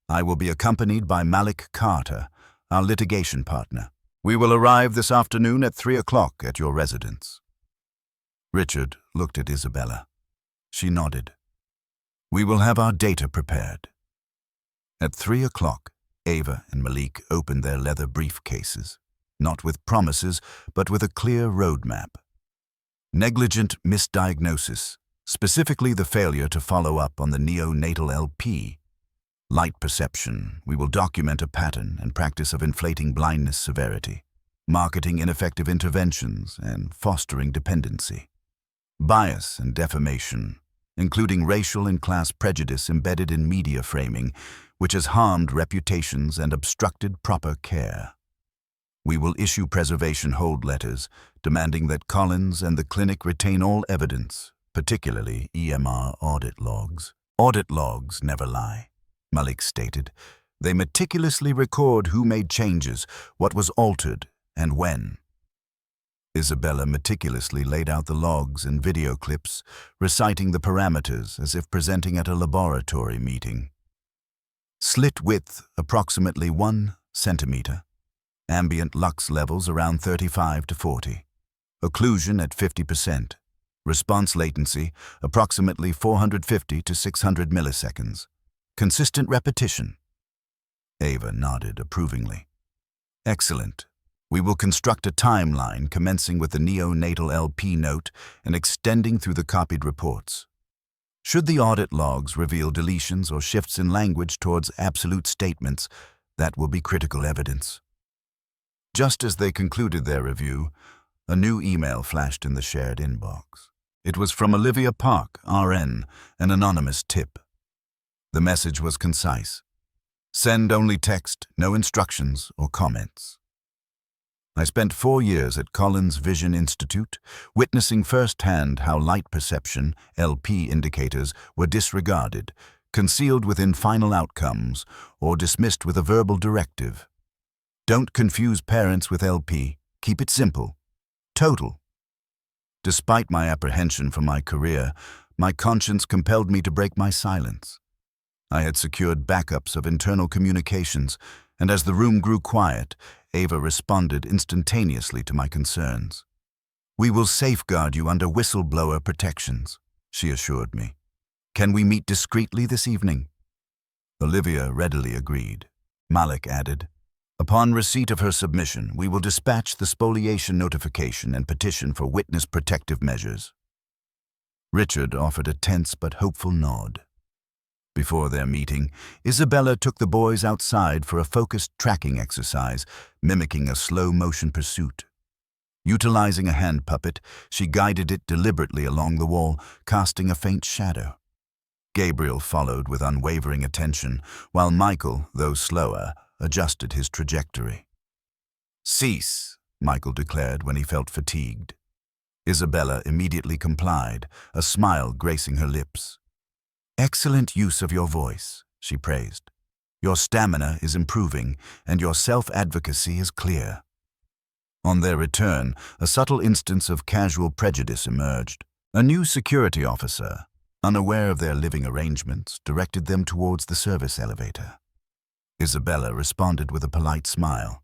I will be accompanied by Malik Carter, our litigation partner. We will arrive this afternoon at 3 o'clock at your residence." Richard looked at Isabella. She nodded. "We will have our data prepared." At 3 o'clock, Ava and Malik opened their leather briefcases, not with promises, but with a clear roadmap. Negligent misdiagnosis, specifically the failure to follow up on the neonatal LP. Light perception, we will document a pattern and practice of inflating blindness severity, marketing ineffective interventions, and fostering dependency. Bias and defamation, including racial and class prejudice embedded in media framing, which has harmed reputations and obstructed proper care. We will issue preservation hold letters, demanding that Collins and the clinic retain all evidence, particularly EMR audit logs. "Audit logs never lie," Malik stated. "They meticulously record who made changes, what was altered, and when." Isabella meticulously laid out the logs and video clips, reciting the parameters as if presenting at a laboratory meeting. Slit width approximately 1 centimeter. Ambient lux levels around 35 to 40. Occlusion at 50%. Response latency approximately 450 to 600 milliseconds. Consistent repetition. Ava nodded approvingly. "Excellent. We will construct a timeline commencing with the neonatal LP note and extending through the copied reports. Should the audit logs reveal deletions or shifts in language towards absolute statements, that will be critical evidence." Just as they concluded their review, a new email flashed in the shared inbox. It was from Olivia Park, RN, an anonymous tip. The message was concise. "Send only text, no instructions or comments. I spent 4 years at Collins Vision Institute, witnessing firsthand how light perception, LP indicators, were disregarded, concealed within final outcomes, or dismissed with a verbal directive. Don't confuse parents with LP. Keep it simple. Total." Despite my apprehension for my career, my conscience compelled me to break my silence. I had secured backups of internal communications, and as the room grew quiet, Ava responded instantaneously to my concerns. "We will safeguard you under whistleblower protections," she assured me. "Can we meet discreetly this evening?" Olivia readily agreed. Malik added, "Upon receipt of her submission, we will dispatch the spoliation notification and petition for witness protective measures." Richard offered a tense but hopeful nod. Before their meeting, Isabella took the boys outside for a focused tracking exercise, mimicking a slow-motion pursuit. Utilizing a hand puppet, she guided it deliberately along the wall, casting a faint shadow. Gabriel followed with unwavering attention, while Michael, though slower, adjusted his trajectory. "Cease," Michael declared when he felt fatigued. Isabella immediately complied, a smile gracing her lips. "Excellent use of your voice," she praised. "Your stamina is improving, and your self-advocacy is clear." On their return, a subtle instance of casual prejudice emerged. A new security officer, unaware of their living arrangements, directed them towards the service elevator. Isabella responded with a polite smile.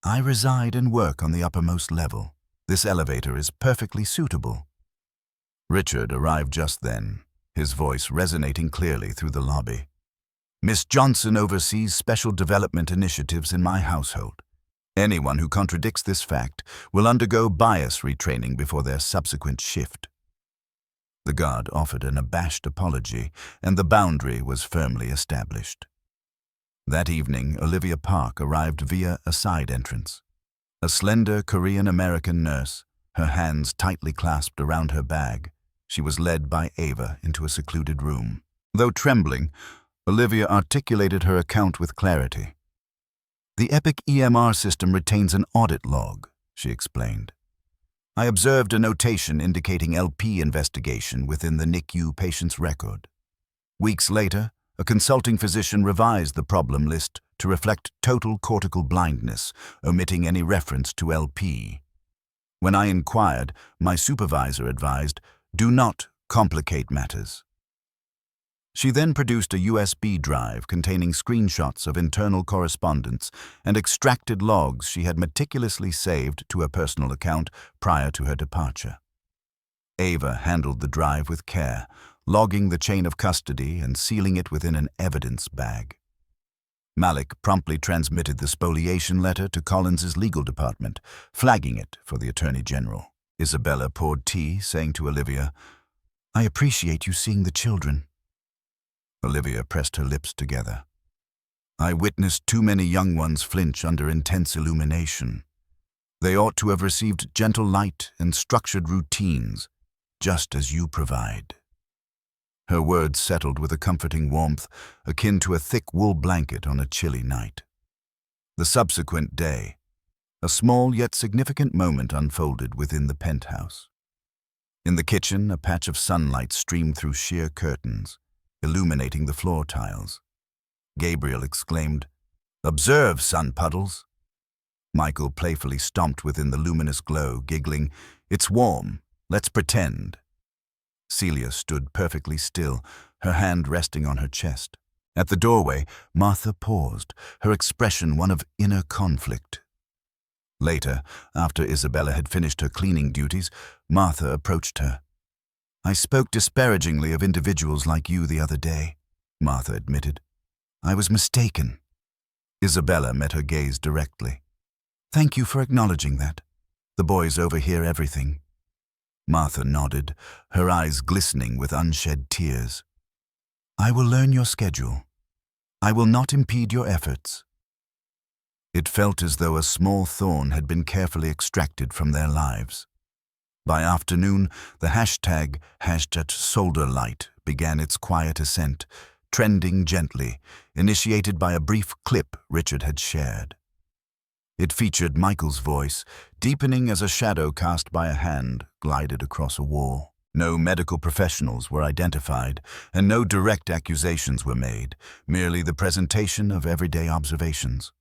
"I reside and work on the uppermost level. This elevator is perfectly suitable." Richard arrived just then, his voice resonating clearly through the lobby. "Miss Johnson oversees special development initiatives in my household. Anyone who contradicts this fact will undergo bias retraining before their subsequent shift." The guard offered an abashed apology, and the boundary was firmly established. That evening, Olivia Park arrived via a side entrance. A slender Korean-American nurse, her hands tightly clasped around her bag, she was led by Ava into a secluded room. Though trembling, Olivia articulated her account with clarity. "The Epic EMR system retains an audit log," she explained. "I observed a notation indicating LP investigation within the NICU patient's record. Weeks later, a consulting physician revised the problem list to reflect total cortical blindness, omitting any reference to LP. When I inquired, my supervisor advised, 'Do not complicate matters.'" She then produced a USB drive containing screenshots of internal correspondence and extracted logs she had meticulously saved to her personal account prior to her departure. Ava handled the drive with care, logging the chain of custody and sealing it within an evidence bag. Malik promptly transmitted the spoliation letter to Collins's legal department, flagging it for the Attorney General. Isabella poured tea, saying to Olivia, "I appreciate you seeing the children." Olivia pressed her lips together. "I witnessed too many young ones flinch under intense illumination. They ought to have received gentle light and structured routines, just as you provide." Her words settled with a comforting warmth akin to a thick wool blanket on a chilly night. The subsequent day, a small yet significant moment unfolded within the penthouse. In the kitchen, a patch of sunlight streamed through sheer curtains, illuminating the floor tiles. Gabriel exclaimed, "Observe, sun puddles." Michael playfully stomped within the luminous glow, giggling, "It's warm, let's pretend." Celia stood perfectly still, her hand resting on her chest. At the doorway, Martha paused, her expression one of inner conflict. Later, after Isabella had finished her cleaning duties, Martha approached her. "I spoke disparagingly of individuals like you the other day," Martha admitted. "I was mistaken." Isabella met her gaze directly. "Thank you for acknowledging that. The boys overhear everything." Martha nodded, her eyes glistening with unshed tears. "I will learn your schedule. I will not impede your efforts." It felt as though a small thorn had been carefully extracted from their lives. By afternoon, the hashtag #ShoulderLight began its quiet ascent, trending gently, initiated by a brief clip Richard had shared. It featured Michael's voice, deepening as a shadow cast by a hand glided across a wall. No medical professionals were identified, and no direct accusations were made, merely the presentation of everyday observations.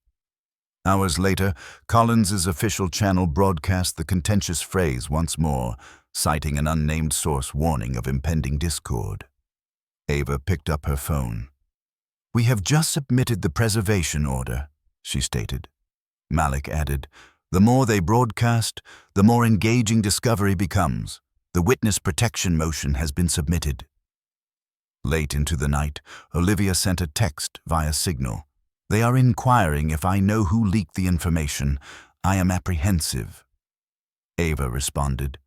Hours later, Collins's official channel broadcast the contentious phrase once more, citing an unnamed source warning of impending discord. Ava picked up her phone. "We have just submitted the preservation order," she stated. Malik added, "The more they broadcast, the more engaging discovery becomes. The witness protection motion has been submitted." Late into the night, Olivia sent a text via Signal. "They are inquiring if I know who leaked the information. I am apprehensive." Ava responded,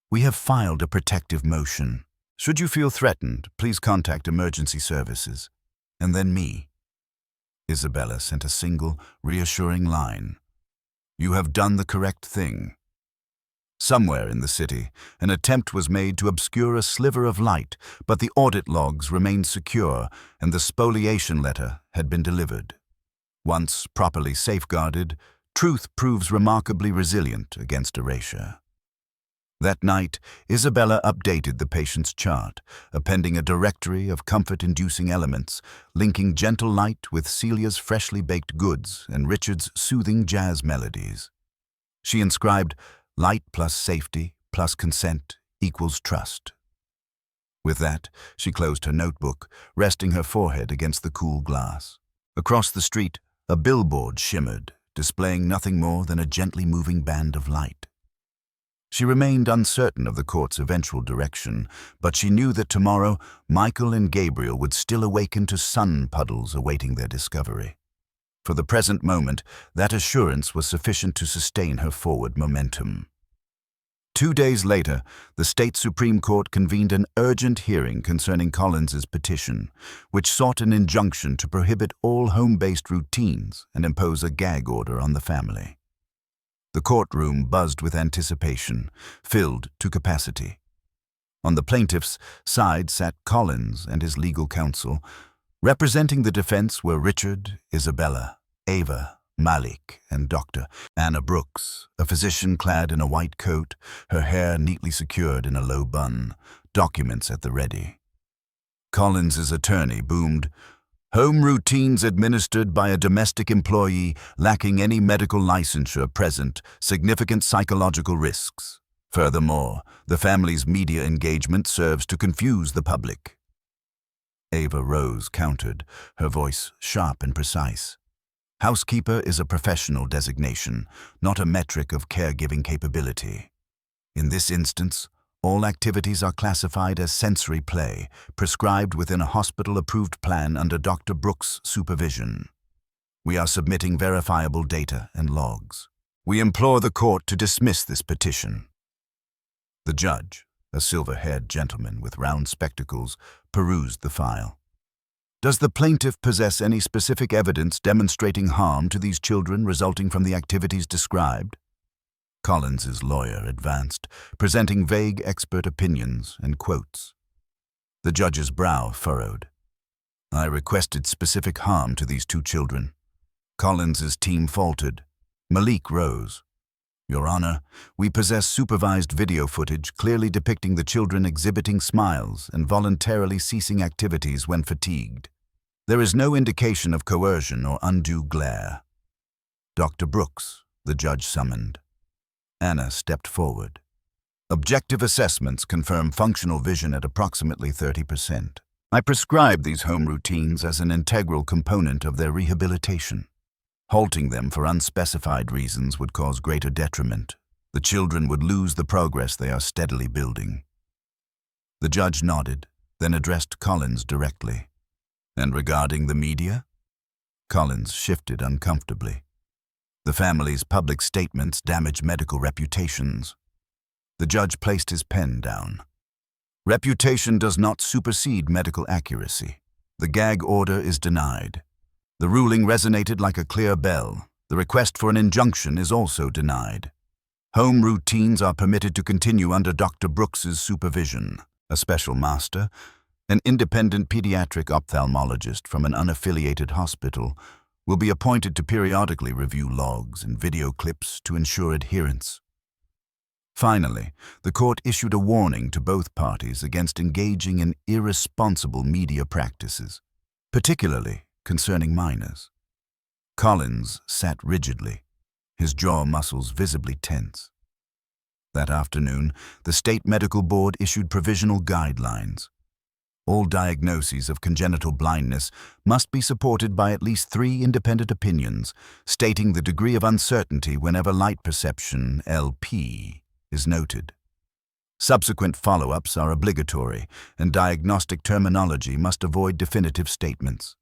"We have filed a protective motion. Should you feel threatened, please contact emergency services." And then me. Isabella sent a single, reassuring line. "You have done the correct thing." Somewhere in the city, an attempt was made to obscure a sliver of light, but the audit logs remained secure and the spoliation letter had been delivered. Once properly safeguarded, truth proves remarkably resilient against erasure. That night, Isabella updated the patient's chart, appending a directory of comfort-inducing elements, linking gentle light with Celia's freshly baked goods and Richard's soothing jazz melodies. She inscribed, "Light plus safety plus consent equals trust." With that, she closed her notebook, resting her forehead against the cool glass. Across the street, a billboard shimmered, displaying nothing more than a gently moving band of light. She remained uncertain of the court's eventual direction, but she knew that tomorrow Michael and Gabriel would still awaken to sun puddles awaiting their discovery. For the present moment, that assurance was sufficient to sustain her forward momentum. 2 days later, the state Supreme Court convened an urgent hearing concerning Collins's petition, which sought an injunction to prohibit all home-based routines and impose a gag order on the family. The courtroom buzzed with anticipation, filled to capacity. On the plaintiff's side sat Collins and his legal counsel. Representing the defense were Richard, Isabella, Ava, Malik, and Dr. Anna Brooks, a physician clad in a white coat, her hair neatly secured in a low bun, documents at the ready. Collins's attorney boomed, "Home routines administered by a domestic employee lacking any medical licensure present significant psychological risks. Furthermore, the family's media engagement serves to confuse the public." Ava Rose countered, her voice sharp and precise. Housekeeper is a professional designation, not a metric of caregiving capability. In this instance, all activities are classified as sensory play, prescribed within a hospital-approved plan under Dr. Brooks' supervision. We are submitting verifiable data and logs. We implore the court to dismiss this petition. The judge, a silver-haired gentleman with round spectacles, perused the file. Does the plaintiff possess any specific evidence demonstrating harm to these children resulting from the activities described? Collins's lawyer advanced, presenting vague expert opinions and quotes. The judge's brow furrowed. I requested specific harm to these 2 children. Collins's team faltered. Malik rose. Your Honor, we possess supervised video footage clearly depicting the children exhibiting smiles and voluntarily ceasing activities when fatigued. There is no indication of coercion or undue glare. Dr. Brooks, the judge summoned. Anna stepped forward. Objective assessments confirm functional vision at approximately 30%. I prescribe these home routines as an integral component of their rehabilitation. Halting them for unspecified reasons would cause greater detriment. The children would lose the progress they are steadily building. The judge nodded, then addressed Collins directly. And regarding the media? Collins shifted uncomfortably. The family's public statements damage medical reputations. The judge placed his pen down. Reputation does not supersede medical accuracy. The gag order is denied. The ruling resonated like a clear bell. The request for an injunction is also denied. Home routines are permitted to continue under Dr. Brooks's supervision. A special master, an independent pediatric ophthalmologist from an unaffiliated hospital, will be appointed to periodically review logs and video clips to ensure adherence. Finally, the court issued a warning to both parties against engaging in irresponsible media practices, particularly concerning minors. Collins sat rigidly, his jaw muscles visibly tense. That afternoon, the State Medical Board issued provisional guidelines. All diagnoses of congenital blindness must be supported by at least 3 independent opinions, stating the degree of uncertainty whenever light perception, LP, is noted. Subsequent follow-ups are obligatory, and diagnostic terminology must avoid definitive statements.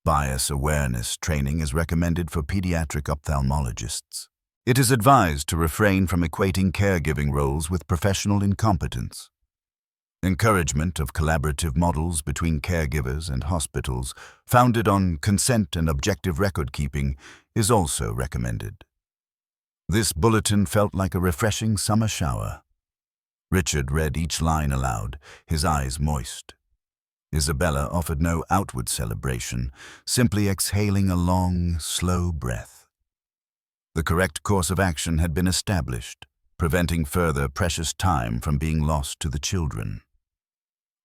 Bias awareness training is recommended for pediatric ophthalmologists. It is advised to refrain from equating caregiving roles with professional incompetence. Encouragement of collaborative models between caregivers and hospitals, founded on consent and objective record-keeping, is also recommended. This bulletin felt like a refreshing summer shower. Richard read each line aloud, his eyes moist. Isabella offered no outward celebration, simply exhaling a long, slow breath. The correct course of action had been established, preventing further precious time from being lost to the children.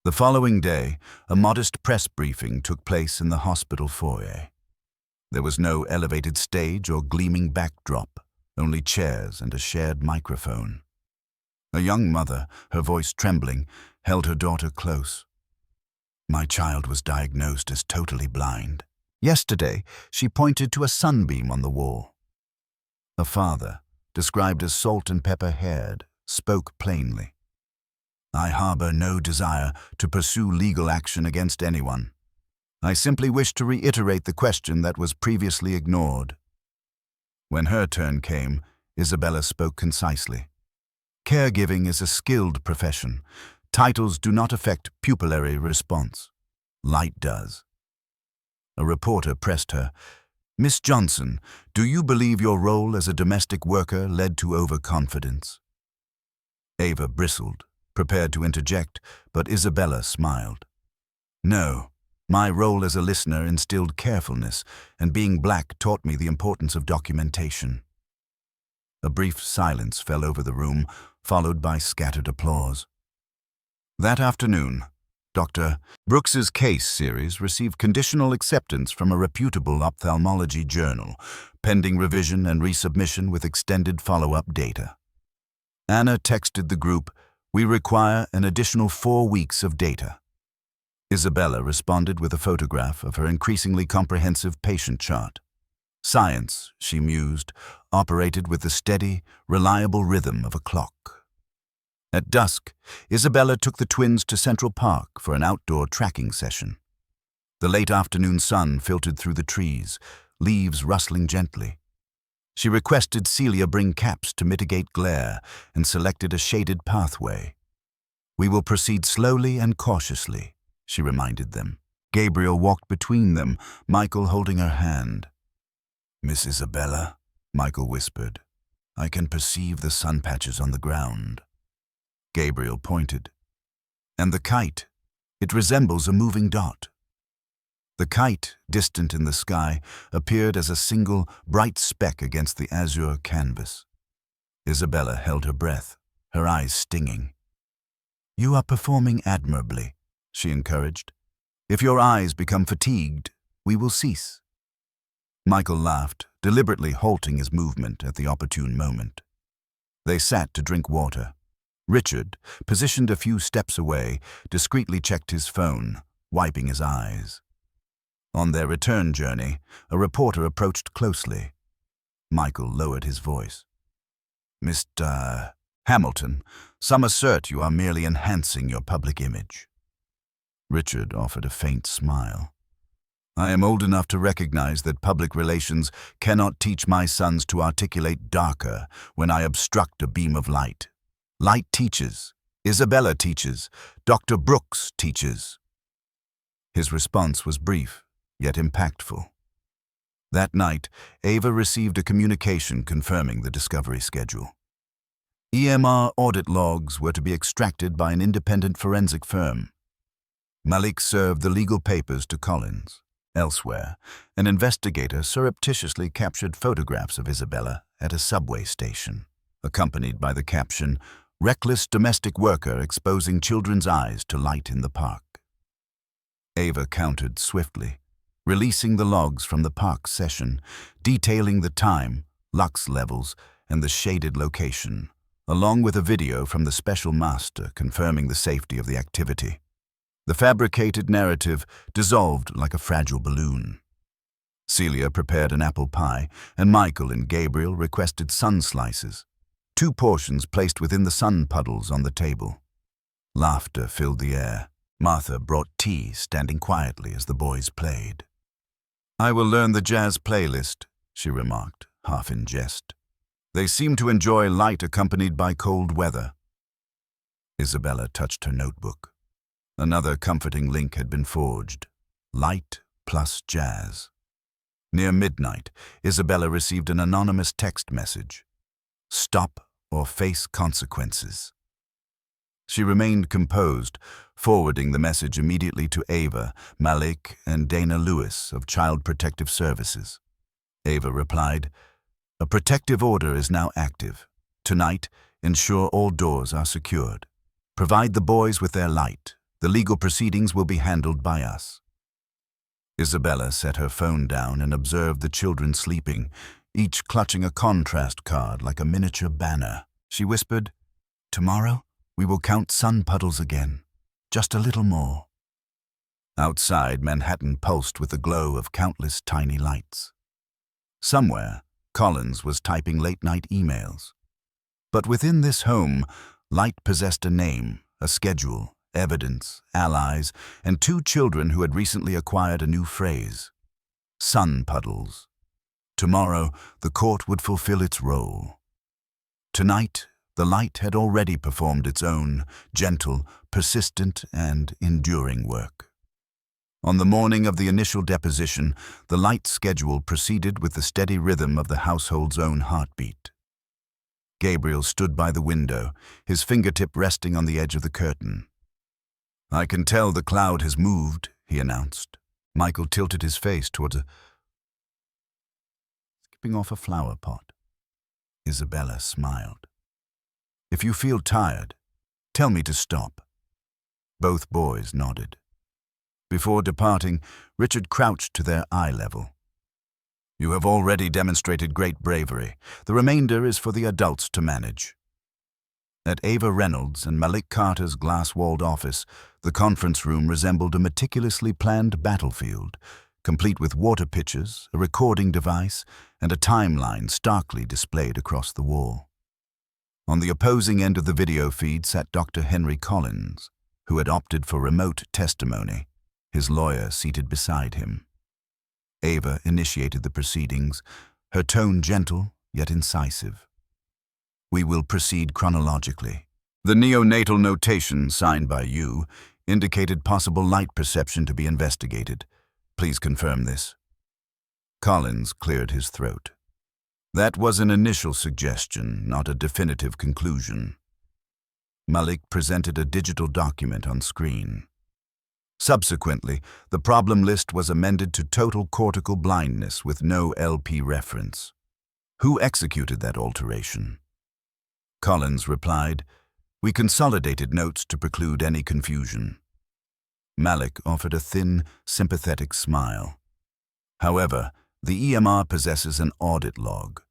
The following day, a modest press briefing took place in the hospital foyer. There was no elevated stage or gleaming backdrop, only chairs and a shared microphone. A young mother, her voice trembling, held her daughter close. My child was diagnosed as totally blind. Yesterday, she pointed to a sunbeam on the wall. A father, described as salt and pepper haired, spoke plainly. I harbor no desire to pursue legal action against anyone. I simply wish to reiterate the question that was previously ignored. When her turn came, Isabella spoke concisely. Caregiving is a skilled profession. Titles do not affect pupillary response. Light does. A reporter pressed her. Miss Johnson, do you believe your role as a domestic worker led to overconfidence? Ava bristled, prepared to interject, but Isabella smiled. No, my role as a listener instilled carefulness, and being black taught me the importance of documentation. A brief silence fell over the room, followed by scattered applause. That afternoon, Dr. Brooks's case series received conditional acceptance from a reputable ophthalmology journal, pending revision and resubmission with extended follow-up data. Anna texted the group, "We require an additional 4 weeks of data." Isabella responded with a photograph of her increasingly comprehensive patient chart. Science, she mused, operated with the steady, reliable rhythm of a clock. At dusk, Isabella took the twins to Central Park for an outdoor tracking session. The late afternoon sun filtered through the trees, leaves rustling gently. She requested Celia bring caps to mitigate glare and selected a shaded pathway. "We will proceed slowly and cautiously," she reminded them. Gabriel walked between them, Michael holding her hand. "Miss Isabella," Michael whispered, "I can perceive the sun patches on the ground." Gabriel pointed. "And the kite, it resembles a moving dot." The kite, distant in the sky, appeared as a single, bright speck against the azure canvas. Isabella held her breath, her eyes stinging. "You are performing admirably," she encouraged. "If your eyes become fatigued, we will cease." Michael laughed, deliberately halting his movement at the opportune moment. They sat to drink water. Richard, positioned a few steps away, discreetly checked his phone, wiping his eyes. On their return journey, a reporter approached closely. Michael lowered his voice. "Mr. Hamilton, some assert you are merely enhancing your public image." Richard offered a faint smile. "I am old enough to recognize that public relations cannot teach my sons to articulate darker when I obstruct a beam of light. Light teaches. Isabella teaches. Dr. Brooks teaches." His response was brief, yet impactful. That night, Ava received a communication confirming the discovery schedule. EMR audit logs were to be extracted by an independent forensic firm. Malik served the legal papers to Collins. Elsewhere, an investigator surreptitiously captured photographs of Isabella at a subway station, accompanied by the caption, "Reckless domestic worker exposing children's eyes to light in the park." Ava countered swiftly, releasing the logs from the park session, detailing the time, lux levels, and the shaded location, along with a video from the special master confirming the safety of the activity. The fabricated narrative dissolved like a fragile balloon. Celia prepared an apple pie, and Michael and Gabriel requested sun slices, 2 portions placed within the sun puddles on the table. Laughter filled the air. Martha brought tea, standing quietly as the boys played. "I will learn the jazz playlist," she remarked, half in jest. "They seem to enjoy light accompanied by cold weather." Isabella touched her notebook. Another comforting link had been forged. Light plus jazz. Near midnight, Isabella received an anonymous text message. "Stop or face consequences." She remained composed, forwarding the message immediately to Ava, Malik, and Dana Lewis of Child Protective Services. Ava replied, "A protective order is now active. Tonight, ensure all doors are secured. Provide the boys with their light. The legal proceedings will be handled by us." Isabella set her phone down and observed the children sleeping, each clutching a contrast card like a miniature banner. She whispered, "Tomorrow, we will count sun puddles again. Just a little more." Outside, Manhattan pulsed with the glow of countless tiny lights. Somewhere, Collins was typing late-night emails. But within this home, light possessed a name, a schedule, evidence, allies, and 2 children who had recently acquired a new phrase: sun puddles. Tomorrow, the court would fulfill its role. Tonight, the light had already performed its own gentle, persistent, and enduring work. On the morning of the initial deposition, the light schedule proceeded with the steady rhythm of the household's own heartbeat. Gabriel stood by the window, his fingertip resting on the edge of the curtain. "I can tell the cloud has moved," he announced. Michael tilted his face towards skipping off a flower pot. Isabella smiled. "If you feel tired, tell me to stop." Both boys nodded. Before departing, Richard crouched to their eye level. "You have already demonstrated great bravery. The remainder is for the adults to manage." At Ava Reynolds and Malik Carter's glass-walled office, the conference room resembled a meticulously planned battlefield, complete with water pitchers, a recording device, and a timeline starkly displayed across the wall. On the opposing end of the video feed sat Dr. Henry Collins, who had opted for remote testimony, his lawyer seated beside him. Ava initiated the proceedings, her tone gentle yet incisive. "We will proceed chronologically. The neonatal notation signed by you indicated possible light perception to be investigated. Please confirm this." Collins cleared his throat. "That was an initial suggestion, not a definitive conclusion." Malik presented a digital document on screen. Subsequently, the problem list was amended to total cortical blindness with no LP reference. "Who executed that alteration?" Collins replied, "We consolidated notes to preclude any confusion." Malik offered a thin, sympathetic smile. "However, the EMR possesses an audit log.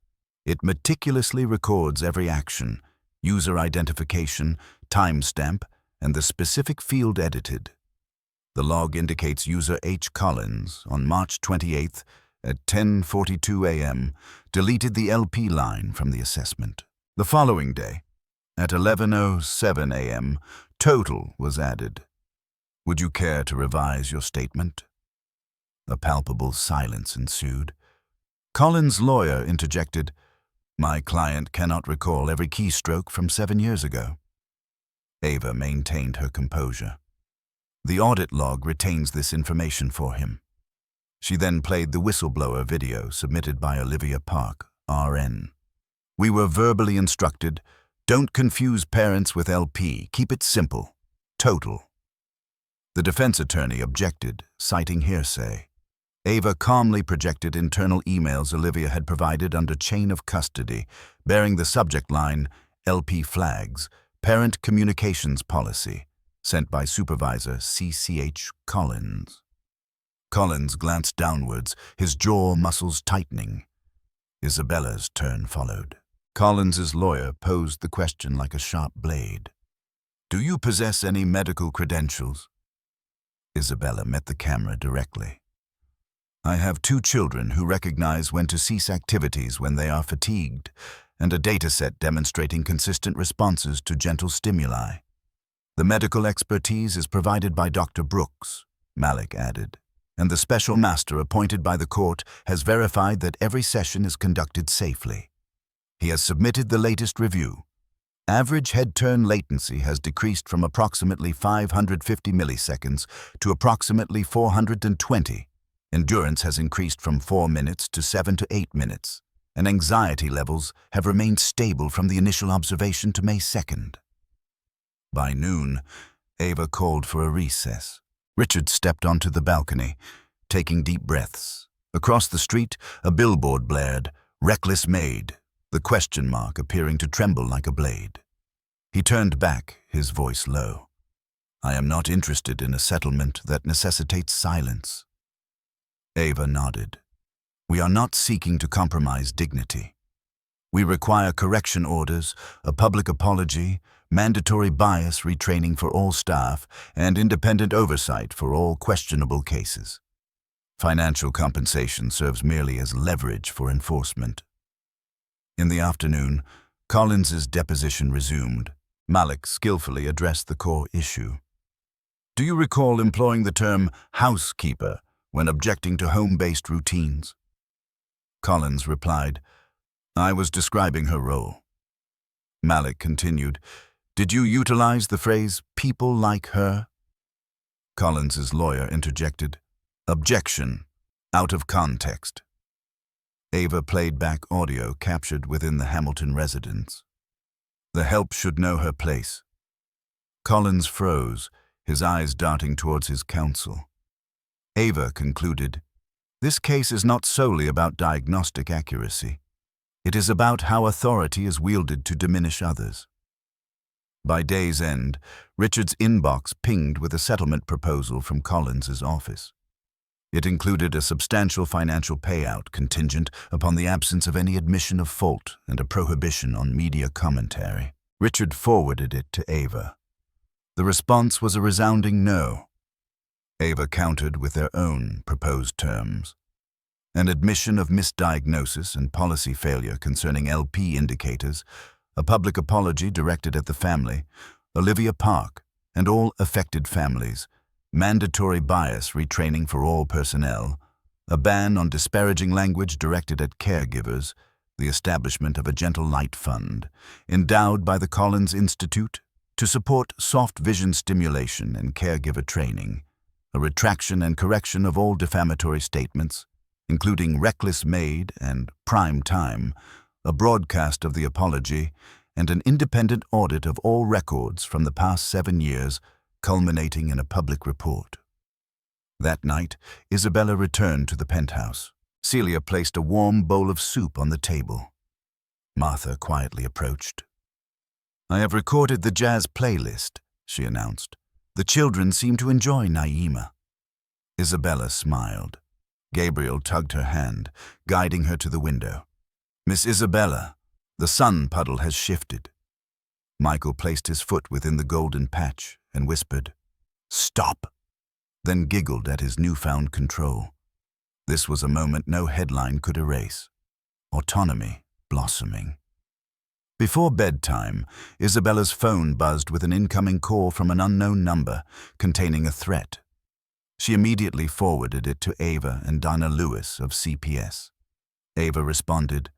It meticulously records every action, user identification, timestamp, and the specific field edited. The log indicates user H. Collins, on March 28th at 10:42 a.m., deleted the LP line from the assessment. The following day, at 11:07 a.m., total was added. Would you care to revise your statement?" A palpable silence ensued. Collins' lawyer interjected, "My client cannot recall every keystroke from 7 years ago." Ava maintained her composure. "The audit log retains this information for him." She then played the whistleblower video submitted by Olivia Park, RN. "We were verbally instructed, don't confuse parents with LP, keep it simple, total." The defense attorney objected, citing hearsay. Ava calmly projected internal emails Olivia had provided under chain of custody, bearing the subject line, "LP flags, parent communications policy," sent by Supervisor CCH Collins. Collins glanced downwards, his jaw muscles tightening. Isabella's turn followed. Collins's lawyer posed the question like a sharp blade. "Do you possess any medical credentials?" Isabella met the camera directly. "I have 2 children who recognize when to cease activities when they are fatigued, and a dataset demonstrating consistent responses to gentle stimuli. The medical expertise is provided by Dr. Brooks," Malik added, "and the special master appointed by the court has verified that every session is conducted safely. He has submitted the latest review. Average head-turn latency has decreased from approximately 550 milliseconds to approximately 420. Endurance has increased from 4 minutes to 7 to 8 minutes, and anxiety levels have remained stable from the initial observation to May 2nd. By noon, Ava called for a recess. Richard stepped onto the balcony, taking deep breaths. Across the street, a billboard blared, "Reckless Maid," the question mark appearing to tremble like a blade. He turned back, his voice low. "I am not interested in a settlement that necessitates silence." Ava nodded. "We are not seeking to compromise dignity. We require correction orders, a public apology, mandatory bias retraining for all staff, and independent oversight for all questionable cases. Financial compensation serves merely as leverage for enforcement." In the afternoon, Collins's deposition resumed. Malik skillfully addressed the core issue. Do you recall employing the term housekeeper when objecting to home-based routines? Collins replied, I was describing her role. Malik continued, did you utilize the phrase people like her? Collins's lawyer interjected, objection, out of context. Ava played back audio captured within the Hamilton residence. The help should know her place. Collins froze, his eyes darting towards his counsel. Ava concluded, this case is not solely about diagnostic accuracy. It is about how authority is wielded to diminish others. By day's end, Richard's inbox pinged with a settlement proposal from Collins's office. It included a substantial financial payout contingent upon the absence of any admission of fault and a prohibition on media commentary. Richard forwarded it to Ava. The response was a resounding no. Ava countered with their own proposed terms. An admission of misdiagnosis and policy failure concerning LP indicators, a public apology directed at the family, Olivia Park, and all affected families, mandatory bias retraining for all personnel, a ban on disparaging language directed at caregivers, the establishment of a Gentle Light Fund, endowed by the Collins Institute to support soft vision stimulation and caregiver training, a retraction and correction of all defamatory statements, including reckless maid and prime time, a broadcast of the apology, and an independent audit of all records from the past 7 years, culminating in a public report. That night, Isabella returned to the penthouse. Celia placed a warm bowl of soup on the table. Martha quietly approached. I have recorded the jazz playlist, she announced. The children seem to enjoy Naima. Isabella smiled. Gabriel tugged her hand, guiding her to the window. Miss Isabella, the sun puddle has shifted. Michael placed his foot within the golden patch and whispered, Stop! Then giggled at his newfound control. This was a moment no headline could erase. Autonomy blossoming. Before bedtime, Isabella's phone buzzed with an incoming call from an unknown number containing a threat. She immediately forwarded it to Ava and Donna Lewis of CPS. Ava responded,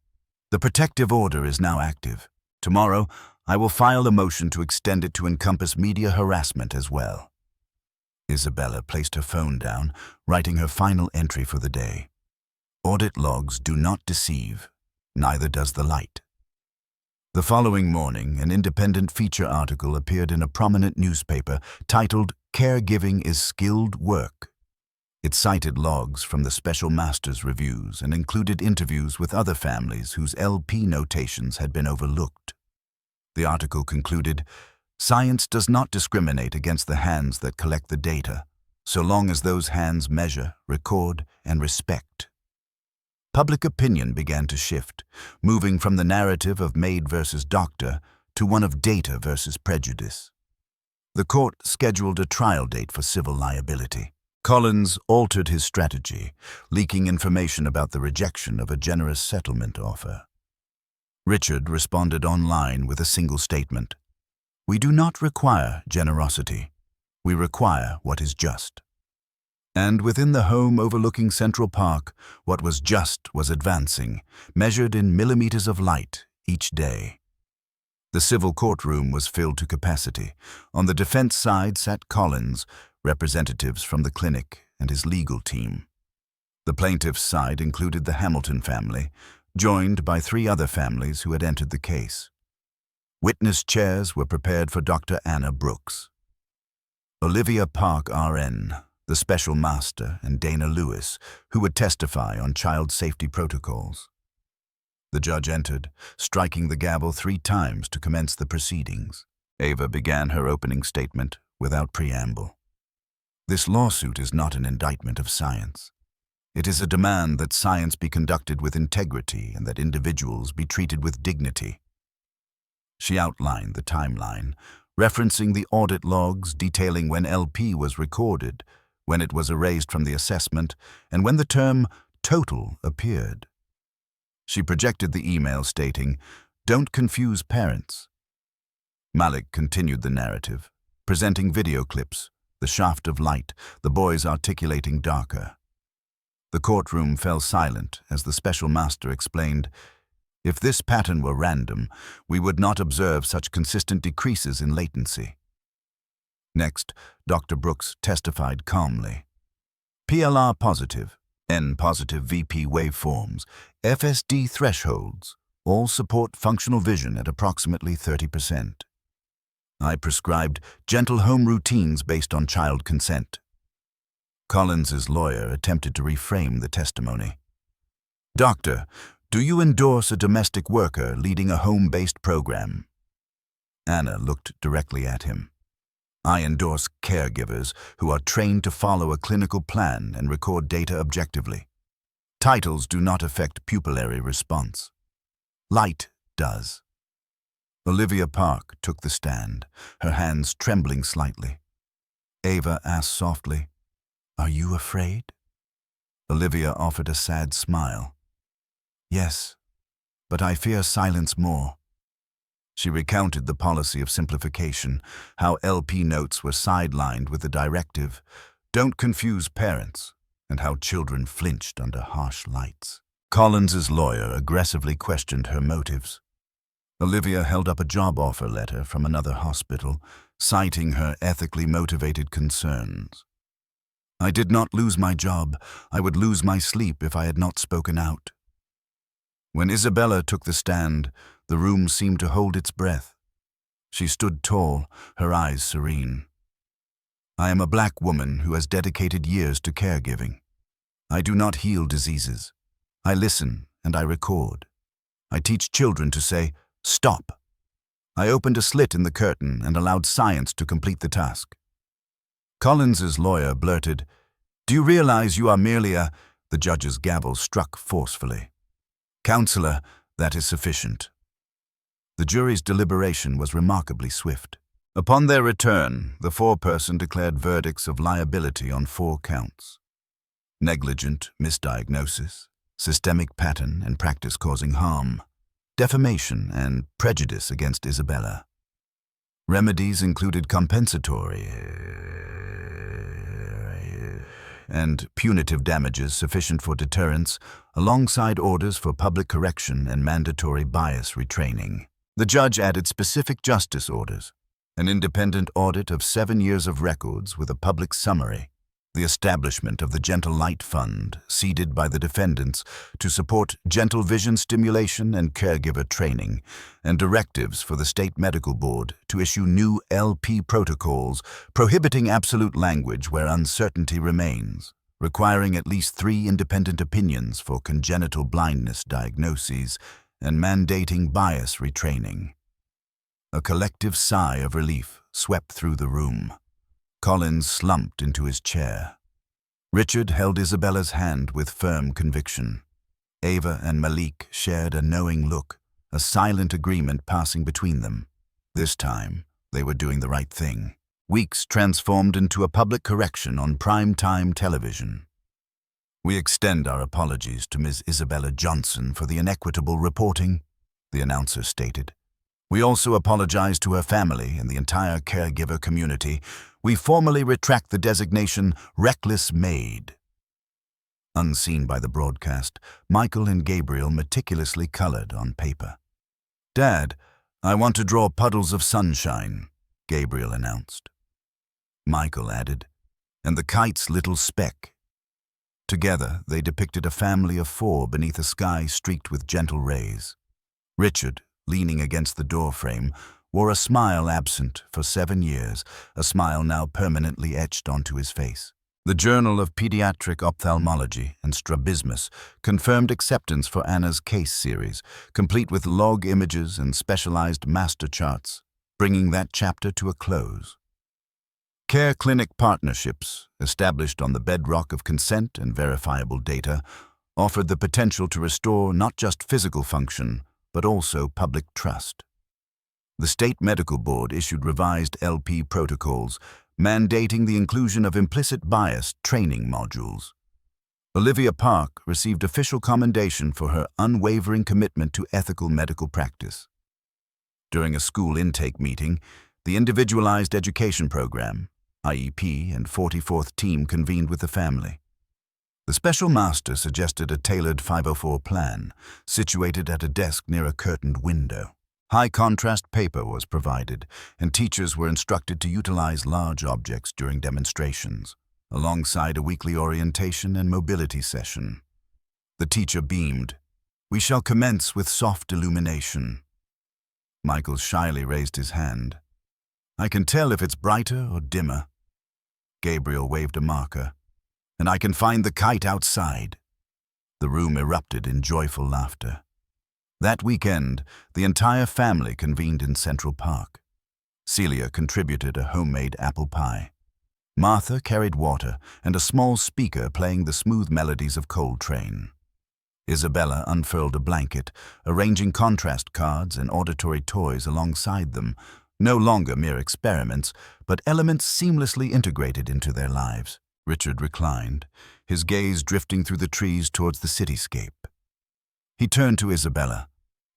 The protective order is now active. Tomorrow, I will file a motion to extend it to encompass media harassment as well. Isabella placed her phone down, writing her final entry for the day. Audit logs do not deceive, neither does the light. The following morning, an independent feature article appeared in a prominent newspaper titled Caregiving is Skilled Work. It cited logs from the Special Masters reviews and included interviews with other families whose LP notations had been overlooked. The article concluded, Science does not discriminate against the hands that collect the data, so long as those hands measure, record, and respect. Public opinion began to shift, moving from the narrative of maid versus doctor to one of data versus prejudice. The court scheduled a trial date for civil liability. Collins altered his strategy, leaking information about the rejection of a generous settlement offer. Richard responded online with a single statement. We do not require generosity. We require what is just. And within the home overlooking Central Park, what was just was advancing, measured in millimeters of light each day. The civil courtroom was filled to capacity. On the defense side sat Collins, representatives from the clinic, and his legal team. The plaintiff's side included the Hamilton family, joined by 3 other families who had entered the case. Witness chairs were prepared for Dr. Anna Brooks. Olivia Park, RN, the special master, and Dana Lewis, who would testify on child safety protocols. The judge entered, striking the gavel 3 times to commence the proceedings. Ava began her opening statement without preamble. This lawsuit is not an indictment of science. It is a demand that science be conducted with integrity and that individuals be treated with dignity. She outlined the timeline, referencing the audit logs detailing when LP was recorded, when it was erased from the assessment, and when the term total appeared. She projected the email stating, "Don't confuse parents." Malik continued the narrative, presenting video clips, the shaft of light, the boys articulating darker. The courtroom fell silent as the special master explained, "If this pattern were random, we would not observe such consistent decreases in latency." Next, Dr. Brooks testified calmly. PLR positive, N positive VP waveforms, FSD thresholds, all support functional vision at approximately 30%. I prescribed gentle home routines based on child consent. Collins's lawyer attempted to reframe the testimony. "Doctor, do you endorse a domestic worker leading a home-based program?" Anna looked directly at him. "I endorse caregivers who are trained to follow a clinical plan and record data objectively. Titles do not affect pupillary response. Light does." Olivia Park took the stand, her hands trembling slightly. Ava asked softly, "Are you afraid?" Olivia offered a sad smile. "Yes, but I fear silence more." She recounted the policy of simplification, how LP notes were sidelined with the directive, "Don't confuse parents," and how children flinched under harsh lights. Collins's lawyer aggressively questioned her motives. Olivia held up a job offer letter from another hospital, citing her ethically motivated concerns. "I did not lose my job. I would lose my sleep if I had not spoken out." When Isabella took the stand, the room seemed to hold its breath. She stood tall, her eyes serene. "I am a black woman who has dedicated years to caregiving. I do not heal diseases. I listen and I record. I teach children to say, 'Stop.' I opened a slit in the curtain and allowed science to complete the task." Collins's lawyer blurted, "Do you realize you are merely a—" The judge's gavel struck forcefully. "Counselor, that is sufficient." The jury's deliberation was remarkably swift. Upon their return, the foreperson declared verdicts of liability on 4 counts. Negligent misdiagnosis, systemic pattern and practice causing harm, defamation and prejudice against Isabella. Remedies included compensatory and punitive damages sufficient for deterrence, alongside orders for public correction and mandatory bias retraining. The judge added specific justice orders, an independent audit of 7 years of records with a public summary, the establishment of the Gentle Light Fund, seeded by the defendants to support gentle vision stimulation and caregiver training, and directives for the State Medical Board to issue new LP protocols prohibiting absolute language where uncertainty remains, requiring at least 3 independent opinions for congenital blindness diagnoses, and mandating bias retraining. A collective sigh of relief swept through the room. Collins slumped into his chair. Richard held Isabella's hand with firm conviction. Ava and Malik shared a knowing look, a silent agreement passing between them. This time, they were doing the right thing. Weeks transformed into a public correction on prime-time television. "We extend our apologies to Ms. Isabella Johnson for the inequitable reporting," the announcer stated. "We also apologize to her family and the entire caregiver community. We formally retract the designation reckless maid." Unseen by the broadcast, Michael and Gabriel meticulously colored on paper. "Dad, I want to draw puddles of sunshine," Gabriel announced. Michael added, "and the kite's little speck." Together, they depicted a family of 4 beneath a sky streaked with gentle rays. Richard, leaning against the doorframe, wore a smile absent for 7 years, a smile now permanently etched onto his face. The Journal of Pediatric Ophthalmology and Strabismus confirmed acceptance for Anna's case series, complete with log images and specialized master charts, bringing that chapter to a close. Care clinic partnerships, established on the bedrock of consent and verifiable data, offered the potential to restore not just physical function, but also public trust. The State Medical Board issued revised LP protocols, mandating the inclusion of implicit bias training modules. Olivia Park received official commendation for her unwavering commitment to ethical medical practice. During a school intake meeting, the Individualized Education Program, IEP, and 44th team convened with the family. The special master suggested a tailored 504 plan, situated at a desk near a curtained window. High-contrast paper was provided, and teachers were instructed to utilize large objects during demonstrations, alongside a weekly orientation and mobility session. The teacher beamed. "We shall commence with soft illumination." Michael shyly raised his hand. "I can tell if it's brighter or dimmer." Gabriel waved a marker. "And I can find the kite outside." The room erupted in joyful laughter. That weekend, the entire family convened in Central Park. Celia contributed a homemade apple pie. Martha carried water and a small speaker playing the smooth melodies of Coltrane. Isabella unfurled a blanket, arranging contrast cards and auditory toys alongside them, no longer mere experiments, but elements seamlessly integrated into their lives. Richard reclined, his gaze drifting through the trees towards the cityscape. He turned to Isabella,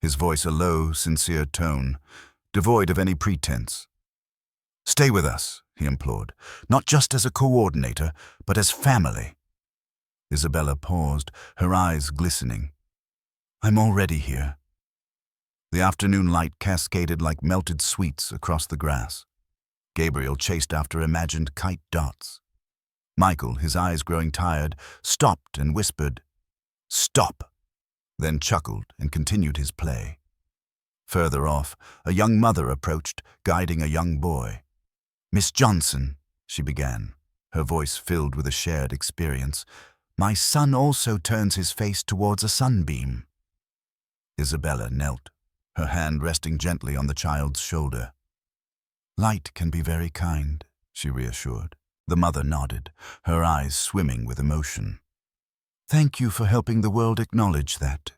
his voice a low, sincere tone, devoid of any pretense. "Stay with us," he implored, "not just as a coordinator, but as family." Isabella paused, her eyes glistening. "I'm already here." The afternoon light cascaded like melted sweets across the grass. Gabriel chased after imagined kite dots. Michael, his eyes growing tired, stopped and whispered, "Stop!" then chuckled and continued his play. Further off, a young mother approached, guiding a young boy. "Miss Johnson," she began, her voice filled with a shared experience, "my son also turns his face towards a sunbeam." Isabella knelt, her hand resting gently on the child's shoulder. "Light can be very kind," she reassured. The mother nodded, her eyes swimming with emotion. "Thank you for helping the world acknowledge that."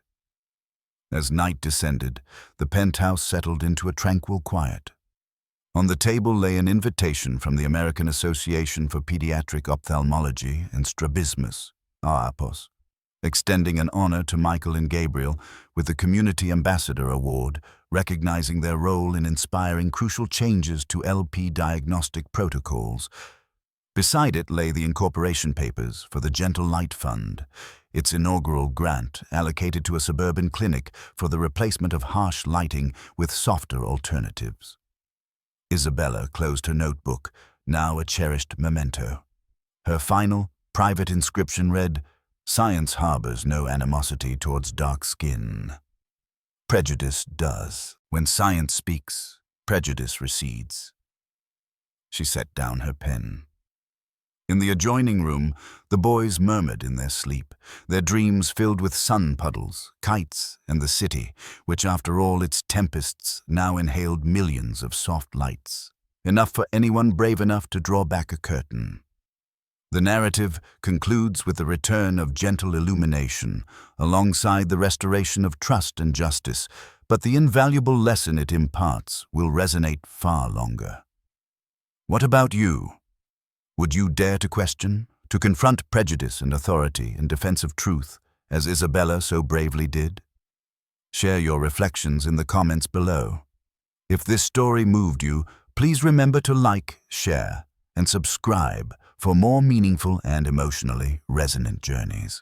As night descended, the penthouse settled into a tranquil quiet. On the table lay an invitation from the American Association for Pediatric Ophthalmology and Strabismus, AAPOS, extending an honor to Michael and Gabriel with the Community Ambassador Award, recognizing their role in inspiring crucial changes to LP diagnostic protocols. Beside it lay the incorporation papers for the Gentle Light Fund, its inaugural grant allocated to a suburban clinic for the replacement of harsh lighting with softer alternatives. Isabella closed her notebook, now a cherished memento. Her final, private inscription read, "Science harbors no animosity towards dark skin. Prejudice does. When science speaks, prejudice recedes." She set down her pen. In the adjoining room, the boys murmured in their sleep, their dreams filled with sun puddles, kites, and the city, which after all its tempests now inhaled millions of soft lights, enough for anyone brave enough to draw back a curtain. The narrative concludes with the return of gentle illumination, alongside the restoration of trust and justice, but the invaluable lesson it imparts will resonate far longer. What about you? Would you dare to question, to confront prejudice and authority in defense of truth, as Isabella so bravely did? Share your reflections in the comments below. If this story moved you, please remember to like, share, and subscribe for more meaningful and emotionally resonant journeys.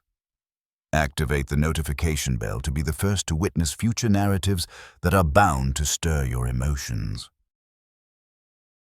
Activate the notification bell to be the first to witness future narratives that are bound to stir your emotions.